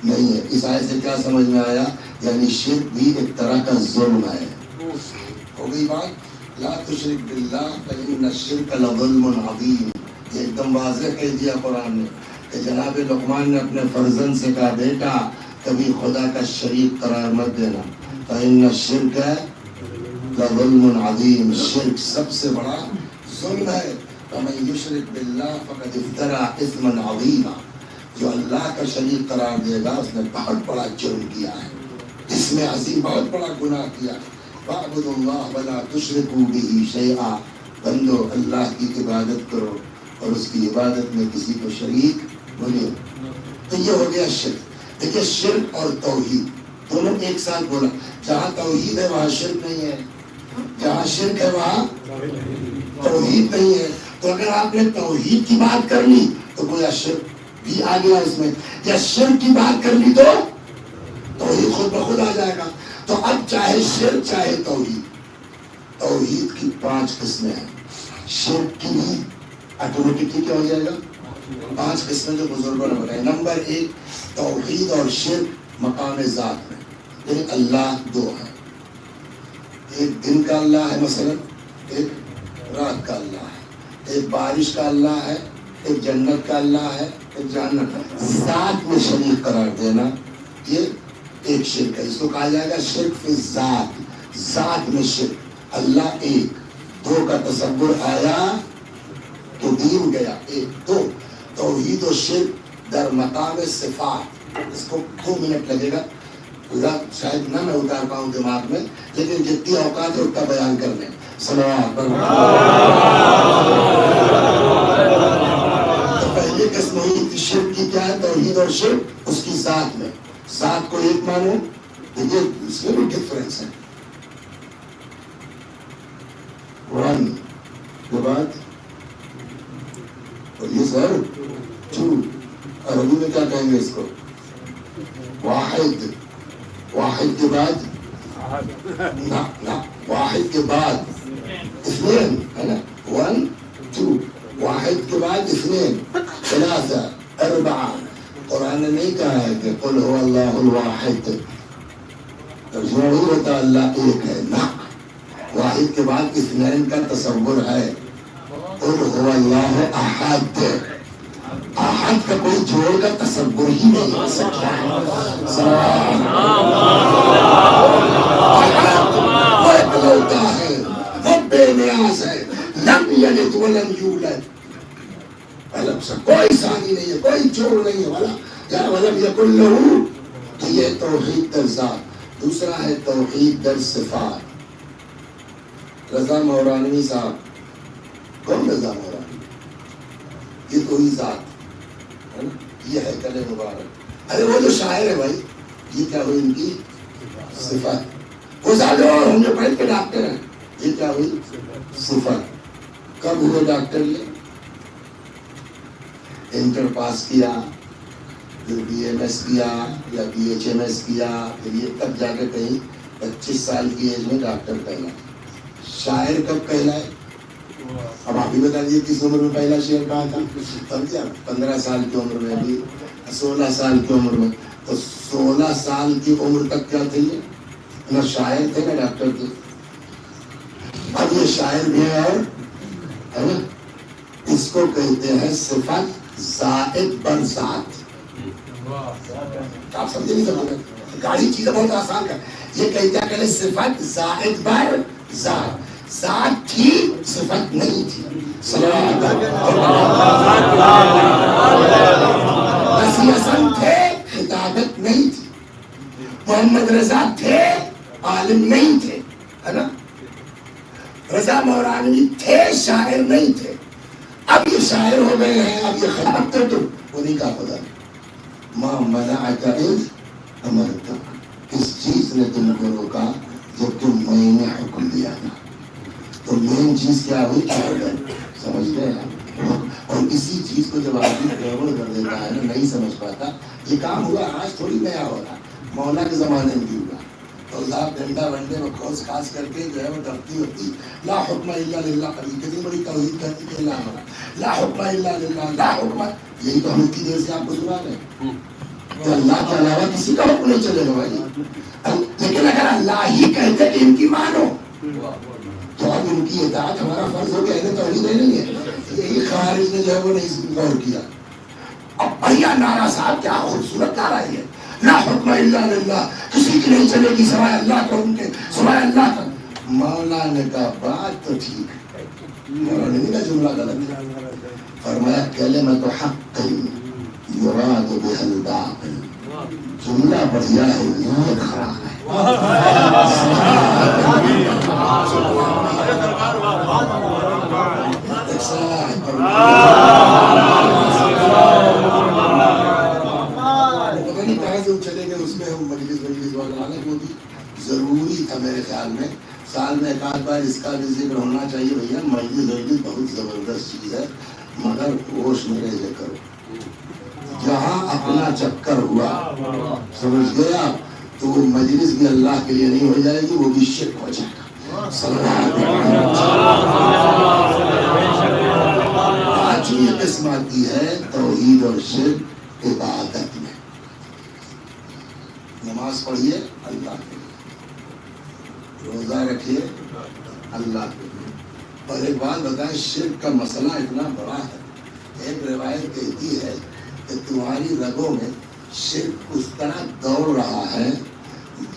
نہیں ہے. اس آیت سے کیا سمجھ میں آیا؟ یعنی شرک بھی ایک طرح کا ظلم ہے. ہو گئی بات؟ لا تشرک باللہ فإن الشرک لظلم عظیم. یہ ایک دم واضح کہہ دیا قرآن نے کہ جناب لقمان نے اپنے فرزند سے کہا بیٹا کبھی خدا کا شریک قرار مت دینا. فإن الشرک لظلم عظیم. شرک سب سے بڑا ظلم ہے. ومن یشرک باللہ فقد افترى اثما عظیما. جو اللہ کا شریک قرار دے گا اس نے بہت بڑا جرم کیا ہے، اس میں عظیم بہت بڑا گناہ کیا ہے. وَاعْبُدُوا اللَّهَ وَلَا تُشْرِكُوا بِهِ شَيْئًا. بندو اللہ کی عبادت کرو اور اس کی عبادت میں کسی کو شریک بنو. تو یہ ہو گیا شرک. دیکھیے شرک اور توحید دونوں ایک ساتھ بولا. جہاں توحید ہے وہاں شرک نہیں ہے، جہاں شرک ہے وہاں توحید نہیں ہے. تو اگر آپ نے توحید کی بات کر لی تو گویا شرک بھی آ گیا اس میں، یا شرک کی بات کر لی تو توحید خود بخود آ جائے گا. تو اب چاہے شرک چاہے توحید، توحید کی 5 قسمیں ہیں. شرک کی بھی آٹومیٹکلی کیا ہو جائے گا؟ 5 قسمیں جو بزرگوں نے بتائی. نمبر 1 توحید اور شرک مقام ذات میں. یعنی اللہ 2 ہے، ایک دن کا اللہ ہے مثلا، ایک رات کا اللہ ہے، ایک بارش کا اللہ ہے، ایک جنت کا اللہ ہے، ایک جہنم. ذات میں شریک قرار دینا یہ ایک شرک ہے. اس کو کہا جائے گا شرک فی ذات. ذات میں شرک. اللہ ایک، 2 کا تصور آیا تو دین گیا. 1 2 توحید و شرک در مقام صفات. اس کو 2 منٹ لگے گا، شاید نہ میں اتار پاؤں دماغ میں، لیکن جتنی اوقات ہے اتنا بیان کر لیں. صلوات پر تو پہلی قسم ہوئی تھی شرک کی، کیا ہے؟ توحید اور شرک اس کی ذات میں. ذات کو ایک مانو، دیکھیے اس میں بھی ڈفرینس ہے. 1 کے بعد یہ سر 2 عربی میں کیا کہیں گے اس کو؟ واحد. واحد کے بعد واحد کے بعد اثنين ہے نا. 1 2 واحد کے بعد اثنين 3 4. قرآن نے نہیں کہا ہے کہ قل هو اللہ الواحد، ترجمہ وہی ہوتا اللہ ایک ہے. نہ، واحد کے بعد اثنين کا تصور ہے. قل هو اللہ احد. احد کا کوئی جوڑ کا تصور ہی نہیں ہو سکتا. وہ اکلوتا ہے، وہ بے نیاز ہے. لم یلد ولم یولد. الگ سے کوئی ثانی نہیں ہے، کوئی جوڑ نہیں ہے. والا یا ولم یکن لہ. تو یہ توحید در ذات. دوسرا ہے توحید در صفات. رضا مورانوی صاحب، کون رضا مورانوی؟ یہ کوئی ذات ہے نا، یہ ہے کل مبارک. ارے وہ جو شاعر ہے بھائی، یہ کیا ہوئی ان کی صفات. وہ سارے ہومیوپیتھ کے ڈاکٹر ہیں، یہ کیا ہوئی صفات. کب ہوئے ڈاکٹر؟ یہ انٹر پاس کیا، پھر بی ایم ایس کیا یا بی ایچ ایم ایس کیا، پھر یہ تب جا کے کہیں 25 سال کی ایج میں ڈاکٹر کہنا. شاعر کب کہلائے؟ اب آپ ہی بتا دیجیے کس عمر میں پہلا شعر کہا تھا؟ سمجھا؟ 15 سال کی عمر میں، ابھی 16 سال کی عمر میں. تو 16 سال کی عمر تک کیا تھے؟ یہ نہ شاعر تھے نہ ڈاکٹر تھے. اب یہ شاعر بھی ہے اور ہے نا. اس کو کہتے ہیں صفت زائد بر ذات. آپ سمجھے نہیں سمجھے؟ گاڑی چیزیں بہت آسان ہے. یہ کہتا کہ صفت زائد بر ذات. ذات تھی، صفت نہیں تھی. وسیع حسن تھے، خطابت نہیں تھی. محمد رضا تھے، عالم نہیں تھے. مولا مورانوی تھے، شاعر نہیں تھے. اب یہ شاعر ہو گئے ہیں، اب یہ خطاب کر دو. انہیں کا خدا ما منعک اذ امرتک، کس چیز نے تم کو روکا جب تم میں نے حکم دیا تھا. تو مین چیز کیا ہوئی؟ سمجھ گئے. اور اسی چیز کو جب آدمی گڑبڑ کر دیتا ہے نا، نہیں سمجھ پاتا. یہ کام ہوا آج تھوڑی نیا ہو رہا، مولا کے زمانے میں بھی ہوا. تو صاحب ڈنڈا ونڈے میں کھوس کھاس کر کے جو ہے وہ ڈرتی ہوتی لا حکم الا للہ. کبھی کتنی بڑی توحید کہتی کہ لا حکم الا للہ، لا حکم. یہی تو ہم اتنی دیر سے آپ کو سنا رہے ہیں کہ اللہ کے علاوہ کسی کا حکم نہیں چلے گا بھائی. لیکن اگر اللہ ہی کہتے کہ ان کی مانو تو اب ان کی اطاعت ہمارا فرض ہو گیا. انہیں توحید نہیں ہے. یہی خوارج نے جو ہے وہ نہیں غور کیا. اب بڑھیا نعرہ صاحب، کیا خوبصورت نعرہ ہے. لا حکم الا للہ، کسی کی نہیں چلے گی سوائے اللہ کو، ان کے سوائے اللہ کا. مولا نے کہا بات تو ٹھیک ہے، مولا نے کہا جملہ غلط ہے. فرمایا کلمۃ حق یراد بها الباطل. جملہ بڑھیا ہے، نیت خراب ہے. چلے گئے اس میں ہم مجلس والا ضروری تھا میرے خیال میں. سال میں ایک آدھ بار اس کا بھی ذکر ہونا چاہیے. بھیا مجلس بہت زبردست چیز ہے، مگر ہوش میں رہ کرو. جہاں اپنا چکر ہوا، سمجھ گیا، تو وہ مجلس بھی اللہ کے لیے نہیں ہو جائے گی، وہ بھی شرک ہو جائے گا. پانچویں قسم آتی ہے توحید اور شرک عبادت میں. نماز پڑھیے اللہ کے لیے، روزہ رکھیے اللہ کے لیے. اور ایک بات بتائیں، شرک کا مسئلہ اتنا بڑا ہے. ایک روایت کہتی ہے کہ تمہاری رگوں میں شرک اس طرح دوڑ رہا ہے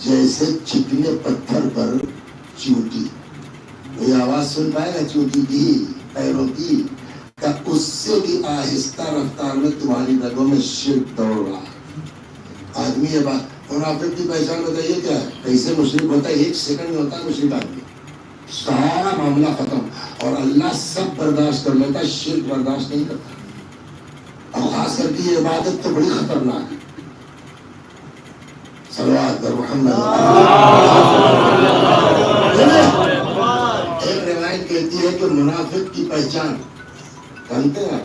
جیسے چکنے پتھر پر چونٹی. کوئی آواز سن پائے گا چونٹی کی، پیروں کی؟ کہ اس سے بھی آہستہ رفتار میں تمہاری رگوں میں شرک دوڑ رہا ہے. آدمی یہ بات، منافق کی پہچان بتائیے کیا ہے؟ کیسے مشرک ہوتا ہے؟ 1 سیکنڈ میں ہوتا ہے مشرک آدمی، سارا معاملہ ختم. اور اللہ سب برداشت کر لیتا ہے، شرک برداشت نہیں کرتا. اور خاص کر کے یہ عبادت تو بڑی خطرناک ہے. صلوات پر محمد. ایک روایت کہتی ہے کہ منافق کی پہچان، جانتے ہیں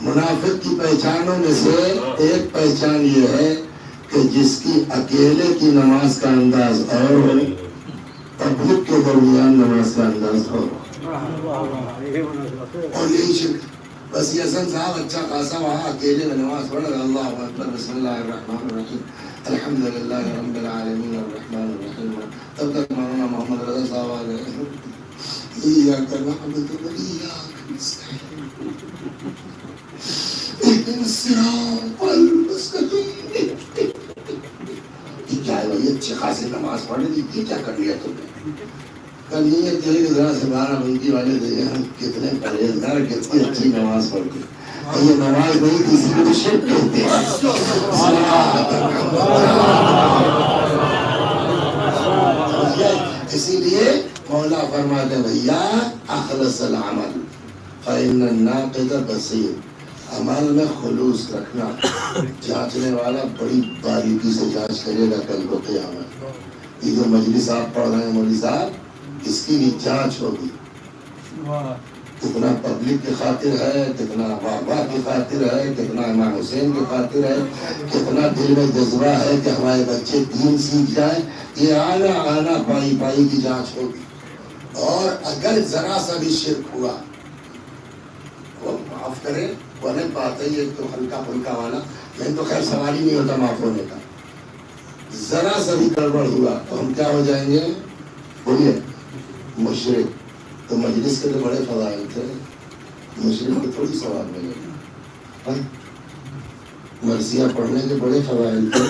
منافق کی پہچانوں میں سے ایک پہچان یہ ہے کہ جس کی اکیلے کی نماز کا انداز اور ہو، پبلک کے درمیان نماز کا انداز اور یہی شرک. بس یہ حسن صاحب اچھا خاصا وہاں اکیلے میں نماز پڑھ رہا، اللہ اکبر بسم اللہ الرحمن الرحیم الحمدللہ رب العالمین الرحمن الرحیم. تب تک مولانا محمد رضا صاحب آ گئے. ایاک نعبد و ایاک نستعین اهدنا الصراط المستقیم. کیا ہے بھائی، اچھی خاصی نماز پڑھ لی، یہ کیا کر لیا تم نے؟ کل نیت یہ کہ ذرا سے 12 بنکی والے تھے، ہم کتنے پرہیزگار، کتنی اچھی نماز پڑھتے. یہ نماز نہیں تھی، اسی کو شرک کہتے ہیں. اسی لیے مولا فرماتے ہیں بھیا اخلص العمل فإن الناقد بصیر. عمل میں خلوص رکھنا، جانچنے والا بڑی باریکی سے جانچ کرے گا کل کو قیامت. یہ جو مجلس آپ پڑھ رہے ہیں مولوی صاحب، اس کی بھی جانچ ہوگی. کتنا پبلک کی خاطر ہے، کتنا واہ کی خاطر ہے، کتنا امام حسین کی خاطر ہے، کتنا دل میں جذبہ ہے کہ ہمارے بچے دین سیکھ جائیں. یہ آنا پائی پائی کی جانچ ہوگی. اور اگر ذرا سا بھی شرک ہوا، وہ معاف کرے، وہ نہیں بات ہے یہ تو ہلکا پھلکا والا، لیکن تو خیر سوال ہی نہیں ہوتا معاف ہونے کا. ذرا سا بھی گڑبڑ ہوا تو ہم کیا ہو جائیں گے؟ بولیے مشرک. تو مجلس کے تو بڑے فضائل تھے، مشرک کو تھوڑی ثواب ملے گا. مرثیہ پڑھنے کے بڑے فضائل تھے.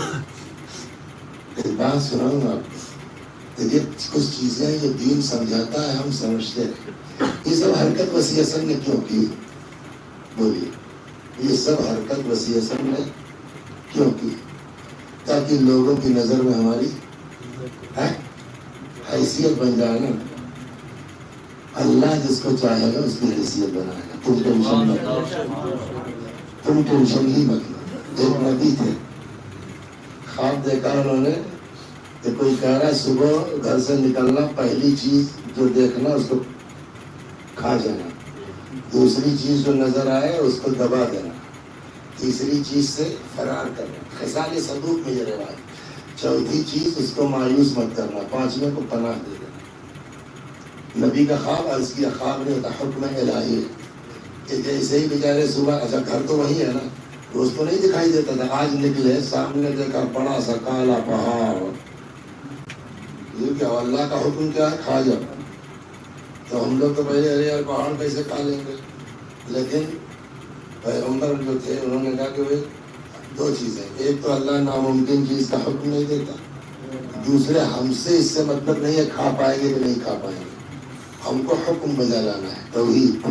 ایک بات سناؤں گا آپ کو، دیکھیے کچھ چیزیں جو دین سمجھاتا ہے ہم سمجھتے ہیں. یہ سب حرکت وسیع حسن نے کیوں کی؟ بولیے، یہ سب حرکت وسیع حسن نے کیوں کی؟ تاکہ لوگوں کی نظر میں ہماری حیثیت بن جائے نا. اللہ جس کو چاہے گا اس کی حیثیت بنائے گا. تم ٹینشن مت لو, تم ٹینشن ہی مت لو. ایک نبی تھے, خواب دیکھا انہوں نے کہ کوئی کہہ رہا ہے صبح گھر سے نکلنا, پہلی چیز جو دیکھنا اس کو کھا جانا, دوسری چیز جو نظر آئے اس کو دبا دینا, تیسری چیز سے فرار کرنا, خصال صدوق میں یہ روایت, چوتھی چیز اس کو مایوس مت کرنا, پانچویں کو پناہ دے دینا. نبی کا خواب عرض کیا خواب نہیں ہوتا, حکم الہی ہے کہ جیسے ہی بیچارے صبح, اچھا گھر تو وہی ہے نا, روز تو نہیں دکھائی دیتا تھا, آج نکلے سامنے دیکھا بڑا سا کالا پہاڑ, یہ کیا اللہ کا حکم کیا ہے, کھا جاؤ. تو ہم لوگ تو پہلے ارے یار پہاڑ کیسے کھا لیں گے, لیکن پیغمبر جو تھے انہوں نے کہا کہ بھائی دو چیزیں, ایک تو اللہ ناممکن چیز کا حکم نہیں دیتا, دوسرے ہم سے اس سے مطلب نہیں ہے کھا پائیں گے کہ نہیں کھا پائیں گے, ہم کو حکم بجا لانا ہے, توحید.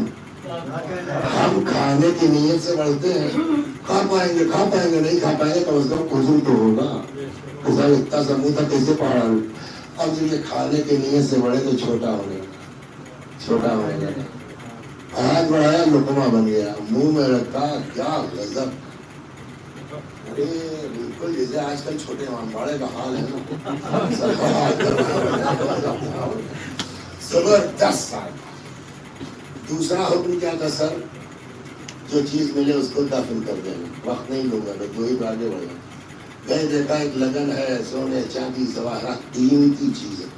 ہم کھانے کی نیت سے بڑھتے ہیں, کھا پائیں گے نہیں کھا پائیں گے, تو اس کا حضور تو ہوگا, اتنا سا منہ تھا کیسے پہاڑا. اب جب یہ کھانے کی نیت سے بڑھے تو چھوٹا ہونے لگا, ہاتھ بڑھایا لقمہ بن گیا, منہ میں رکھا, کیا غضب. ارے بالکل جیسے آج کل چھوٹے امباڑے کا حال ہے نا, زبردست سال. دوسرا حکم کیا تھا سر, جو چیز ملے اس کو دفن کر دینا, وقت نہیں لوں گا تو دو ہی آگے بڑھے. گئے دیکھا ایک لگن ہے, سونے چاندی جواہرات قیمتی چیز ہے,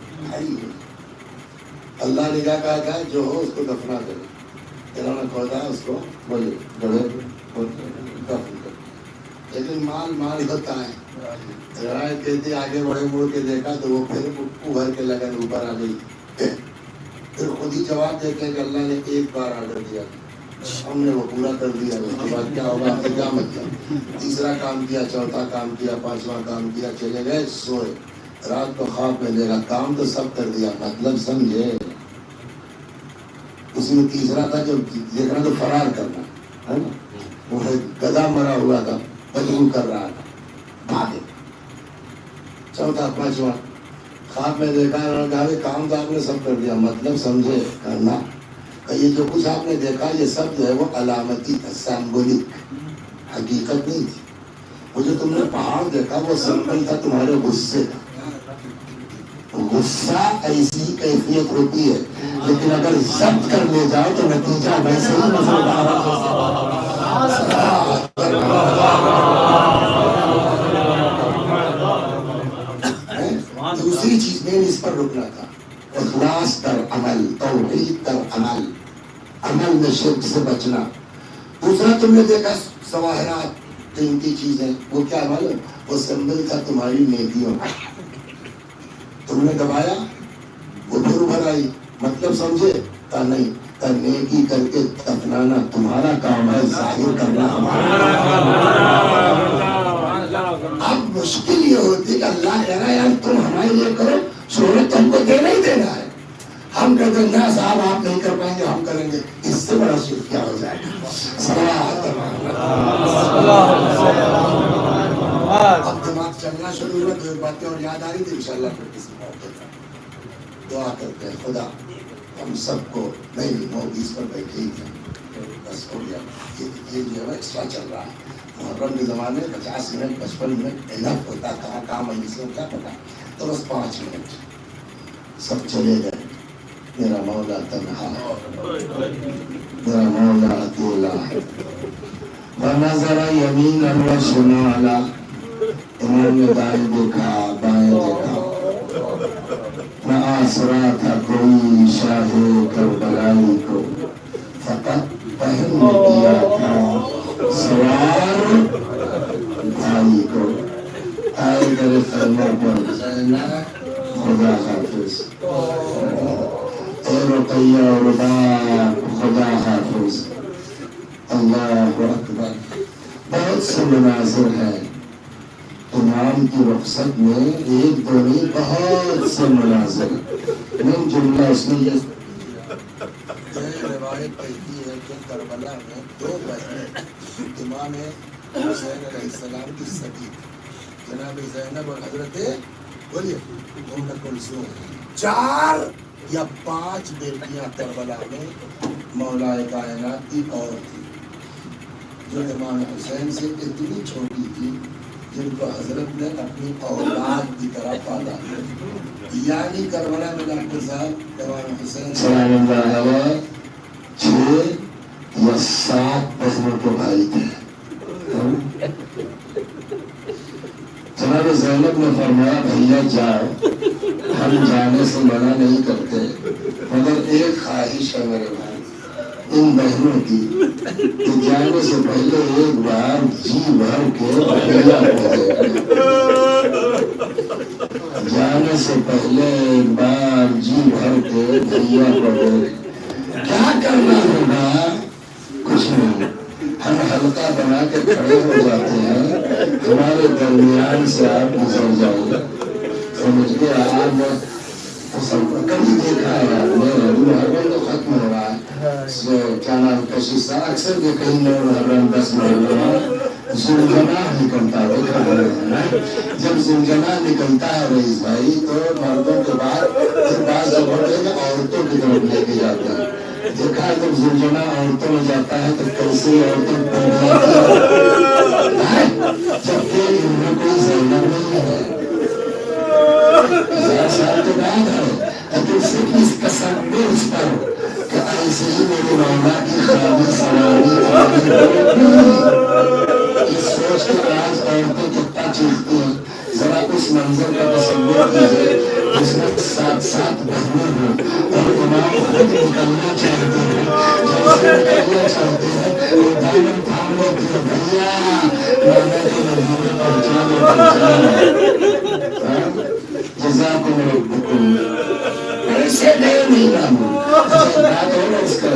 اللہ نے کیا کہا تھا جو ہو اس کو دفنا کرے. انہوں نے کھودا اس کو بولے دفن کر, لیکن مال ہوتا ہے. روایت کہتی آگے بڑے مڑ کے دیکھا تو وہ پھر ابھر کے لگن اوپر آ گئی. پھر خود ہی جواب دیتے ہیں کہ اللہ نے ایک بار آرڈر دیا, ہم نے وہ پورا کر دیا, اس کے بعد کیا ہوگا آپ کیا مطلب. تیسرا کام کیا, چوتھا کام کیا, پانچواں کام کیا, چلے گئے سوئے. رات کو خواب میں دیکھا کام تو سب کر دیا, مطلب سمجھے. اس میں تیسرا تھا جو دیکھنا تو فرار کرنا ہے نا, وہ گدھا مرا ہوا تھا, بدبو کر رہا تھا, بھاگے. چوتھا پانچواں خواب میں دیکھا, انہوں نے کہا کام تو آپ نے سب کر دیا, مطلب سمجھے کرنا. یہ جو کچھ آپ نے دیکھا یہ سب جو ہے وہ علامتی تھا, سمبولک, حقیقت نہیں تھی. وہ جو تم نے پہاڑ دیکھا وہ سمبل تھا تمہارے غصے کا. غصہ ایسی کیفیت ہوتی ہے, لیکن اگر ضبط کر لے جاؤ تو نتیجہ ویسے ہی نظر آ رہا. دوسری چیز میں اس پر رکنا تھا, اخلاص در عمل, توحید در عمل, عمل میں شرک سے بچنا. دوسرا تم نے دیکھا سواہرات قیمتی چیزیں, وہ کیا معلوم, وہ سمبل تھا تمہاری نیکیوں. تم نے دبایا وہ پھر ابھر آئی, مطلب سمجھے کا نہیں, کا نیکی کر کے دفنانا تمہارا کام ہے, ظاہر کرنا ہمارا. اب مشکل یہ ہوتی کہ اللہ کہہ رہا ہے یار تم ہمارے لیے کرو, شہرت تم کو دینا ہی دینا ہے. ہم کہتے ہیں نا صاحب آپ نہیں کر پائیں گے, ہم کریں گے. اس سے بڑا شرک کیا ہو جائے گا. اب دماغ چلنا شروع ہوا تو باتیں اور یاد آ رہی تھی, انشاءاللہ پھر کسی موقع پر دعا کرتے ہیں خدا ہم سب کو. نہیں 9-20 پر بیٹھے ہی تھے, بس ہو گیا. یہ جو ہے ایکسٹرا چل رہا ہے. محرم کے زمانے 50 منٹ 55 منٹ انف ہوتا, کہاں کام ہے اس کو کیا پتا, تو بس 5 منٹ سب چلے گئے. میرا مولا تنہا, میرا مولا اکیلا. ونظر یمینا و شمالا, امام نے دائیں دیکھا بائیں دیکھا, نہ آسرا تھا کوئی شاہ کربلائی کو, فقط پہن دیا تھا سوار بھائی کو. آئے میرے خیمہ پر خدا حافظ, اے رقیہ رباب خدا حافظ. اللہ اکبر. بہت سے مناظر ہیں امام کی رخصت میں, ایک دو نہیں بہت سے مناظر. میں جملہ اس نے یہ روایت کہتی ہے کہ کربلا میں 2 بہنیں امام حسین علیہ السلام کی سگی جناب زینب اور حضرت بولیے ام کلثوم, 4 یا 5 بیٹیاں کربلا میں مولا کائنات کی اور تھی جو امام حسین سے اتنی چھوٹی تھی جن کو حضرت نے اپنی اولاد کی طرح پالا. یعنی کربلا میں ڈاکٹر صاحب امام حسین سلام اللہ علیہ 6 یا 7 بہنوں کے بھائی تھے. جناب زینب نے فرمایا بھیا جاؤ ہم جانے سے منع نہیں کرتے مگر ایک خواہش ہے میرے بھائی ان بہنوں کی کہ جانے سے پہلے ایک بار جی بھر کے بھیا کو دیکھ جانے سے پہلے ایک بار جی بھر کے بھیا کو دیکھ. کیا کرنا ہوگا کچھ نہیں ہم حلقہ بنا کے کھڑے ہو جاتے ہیں ہمارے درمیان سے آپ گزر جائے سمجھ کے آپ کبھی دیکھا ہے آپ نے محرم تو ختم ہو رہا ہے کیا نام کشش اکثر کے کہیں لوگ محرم 10 محرم زلجناح نکلتا ہے. جب زلجناح نکلتا ہے رئیس بھائی تو مردوں کے بعد پھر بعض عورتوں کی طرف لے کے جاتے ہیں. دیکھا جب زلجناح عورتوں میں جاتا ہے تو کیسے عورتیں جبکہ ان میں کوئی زینب نہیں ہے 1000 سال کے بعد ہے لیکن صرف اس تصور پر کہ ایسے ہی میرے مولا کی خالی سواری اس سوچ کے آج عورتیں کتنا چیختی ہیں. ذرا اس منظر کا تصور کیجیے جس میں 7 بہنیں ہوں اور امام خود نکلنا چاہتے ہیں جیسے نکلنا چاہتے ہیں وہ دامن تھام لیتے ہیں بھیا مولا کے مدینے پہنچا جزاکم ربکم ایسے دے نہیں رہا بات ہو رہا اس کا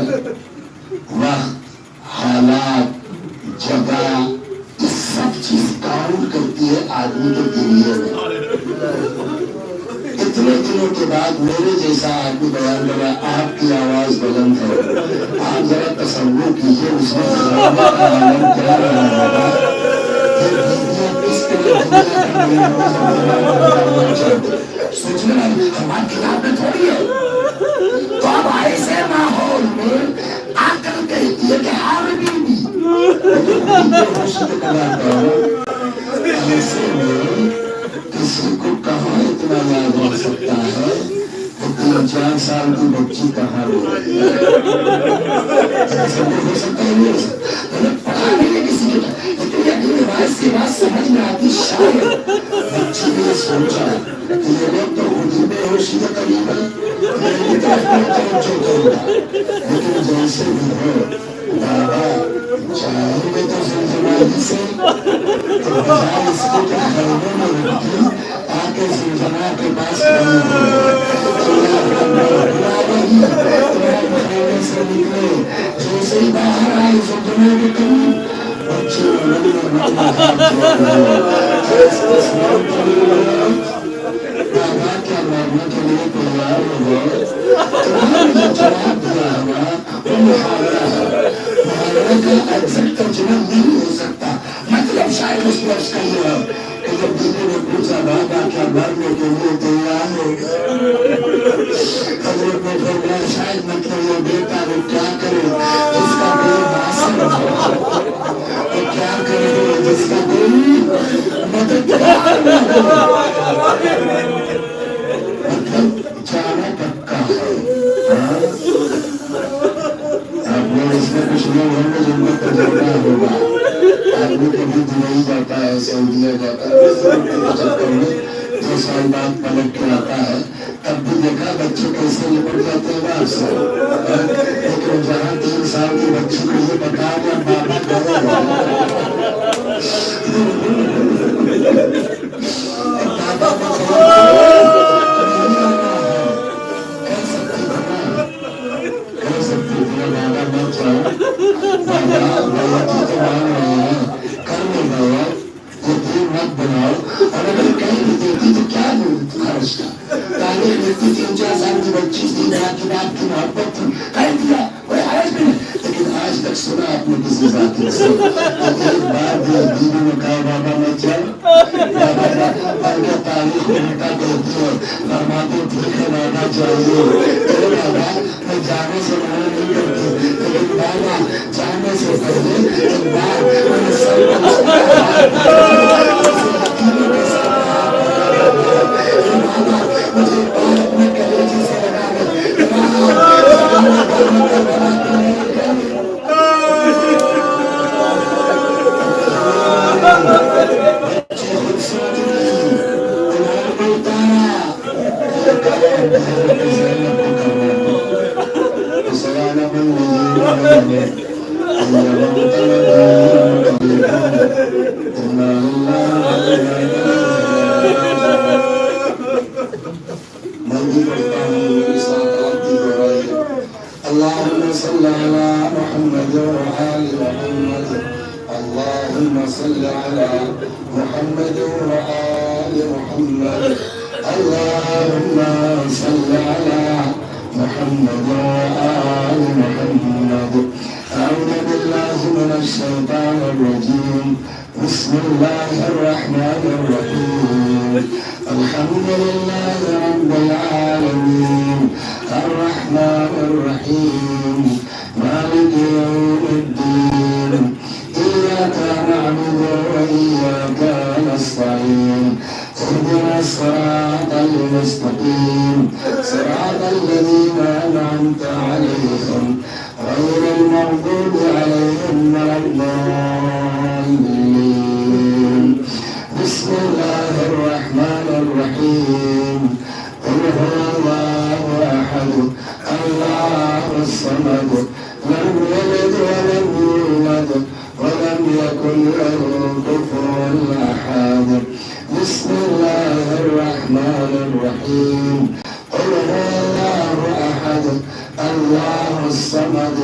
وقت حالات جگہ یہ سب چیز کاؤنٹ کرتی ہے آدمی کے ذریعے میں. اتنے دنوں کے بعد میرے جیسا آدمی بیان لگا آپ کی آواز بلند ہے آپ ذرا تصور کیجئے اس میں خرابہ کا عالم کیا رہا ہوگا پھر بیویاں کس طرح دنیا کا نیا سوچنا ہماری کتاب میں تھوڑی ہے. تو اب ایسے ماحول میں آ کر کہتی ہے کہ ہر بیوی ایسے میں کسی کو کہاں اتنا یاد رکھ سکتا ہے کہ 3-4 سال کی بچی کہاں رہی ہے. ہو سکتا ہے نہیں ہو سکتا پڑھا نہیں ہے کسی نے لیکن اپنی روایت سے بات سمجھ میں آتی شاید بچی نے سوچا کہ یہ لوگ تو خود ہی بے ہوشی میں قریب ہے میری طرف میں توجہ کروں گا لیکن جیسے بھی ہو بابا چاہیے میں تو زلزلہ سے تو بجائے اس کو کیا حلبوں میں رکھتی تاکہ زلزلہ کے پاس نہیں ہو اللہ رہی تمہیں بخیرے سے نکلے جیسے ہی باہر آئے زلزلہ کے قریب بچے بابا کیا مرنے کے لیے تیار ہو گئے تمہیں جو جواب دیا ہوا وہ محاورہ ہے. محاورہ کا ایگزیکٹ ترجمہ نہیں ہو سکتا مطلب شاید اس لفظ کا یہ ہے کہ جب بیوی نے پوچھا بابا کیا مرنے کے لیے تیار ہو گئے حضرت نے فرمایا شاید مطلب یہ بیٹا وہ کیا کرے جس کا کوئی ناصر ہو وہ کیا کرے جس کا کوئی مددگار ہو. مطلب جانا پکا ہے. اب وہ اس میں کچھ لوگ ہوں گے جن کو تجربہ ہوگا آدمی کبھی دبئی جاتا ہے سعودیہ جاتا ہے 2 سال بعد پلٹ کے آتا ہے تب بھی دیکھا بچے کیسے لپٹ جاتے ہیں باپ سے لیکن جہاں 3 سال کی بچی کو یہ بتا دیا بابا کرو میں کسی ذاتی سے ایک بار دیدی نے کہا بابا میں چل بابا تاریخ میں مٹا دیتی ہے فرماتے ٹھیک ہے بابا چاہیے بابا میں جانے سے منع نہیں کرتی لیکن بابا جانے سے پہلے ایک بار میں سب مجھے بار اپنے کلیجے سے لگا اللهم صل على محمد وآل محمد اللهم صل على محمد وآل محمد اللهم صل على محمد وآل محمد أعوذ بالله من الشيطان الرجيم بسم الله الرحمن الرحيم الحمد لله رب العالمين الرحمن الرحيم مالك يوم الدين إياك نعبد وإياك نستعين اهدنا الصراط المستقيم صراط الذين أنعمت عليهم غير المغضوب عليهم ولا الضالين بسم الله الرحمن الرحيم قل هو الله أحد الله الصمد لم يلد ولم يولد ولم يكن له كفوا أحد بسم الله الرحمن الرحيم قل هو الله أحد الله الصمد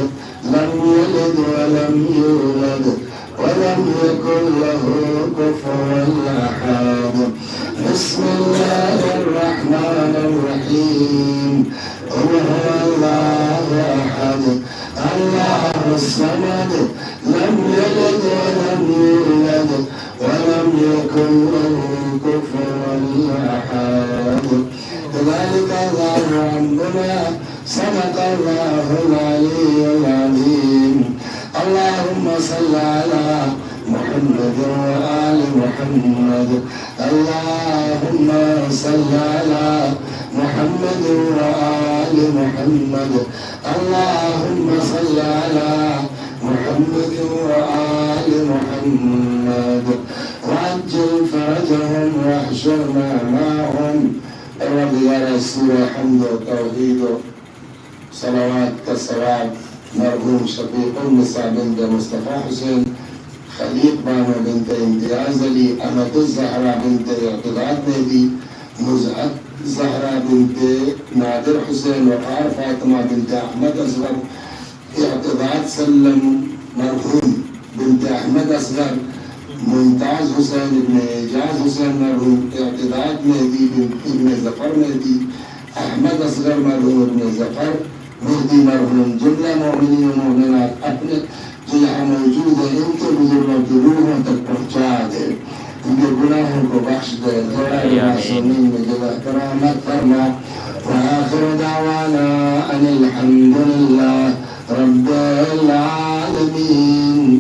لم يلد ولم يولد ولم يكن له كفوا أحد بسم الله الرحمن الرحيم قل هو الله أحد الله الصمد لم يلد ولم يولد ولم يكن له كفوا أحد كذلك الله ربنا صدق الله العلي العظيم اللهم صل على محمد وآل محمد اللهم صل على محمد وآل محمد اللهم صل على محمد وآل محمد وعجل فرجهم واحشرنا معهم رب يا رسول حمد وتوحيد صلوات كالصلاة مرحوم شفيق النساء بنت مصطفى حسين خليق بانو بنت امتياز علي أمة الزهراء بنت اعتقاد نبي مزعت زهراء بنت نادر حسين وقار فاطمة بنت أحمد أصغر اعتقاد سلم مرحوم بنت أحمد أصغر ممتاز حسين ابن إعجاز حسين مرحوم اعتقاد نبي ابن زفر نبي أحمد أصغر مرحوم ابن زفر مهدی مرحوم جملہ مومنین و مومنات اپنے جو یہاں موجود ہیں ان کے بزرگوں کی روحوں تک پہنچا دے ان کے گناہوں کو بخش دے دعائے معصومین میں جگہ کرامت فرما وآخر دعوانا ان الحمد للہ رب العالمین.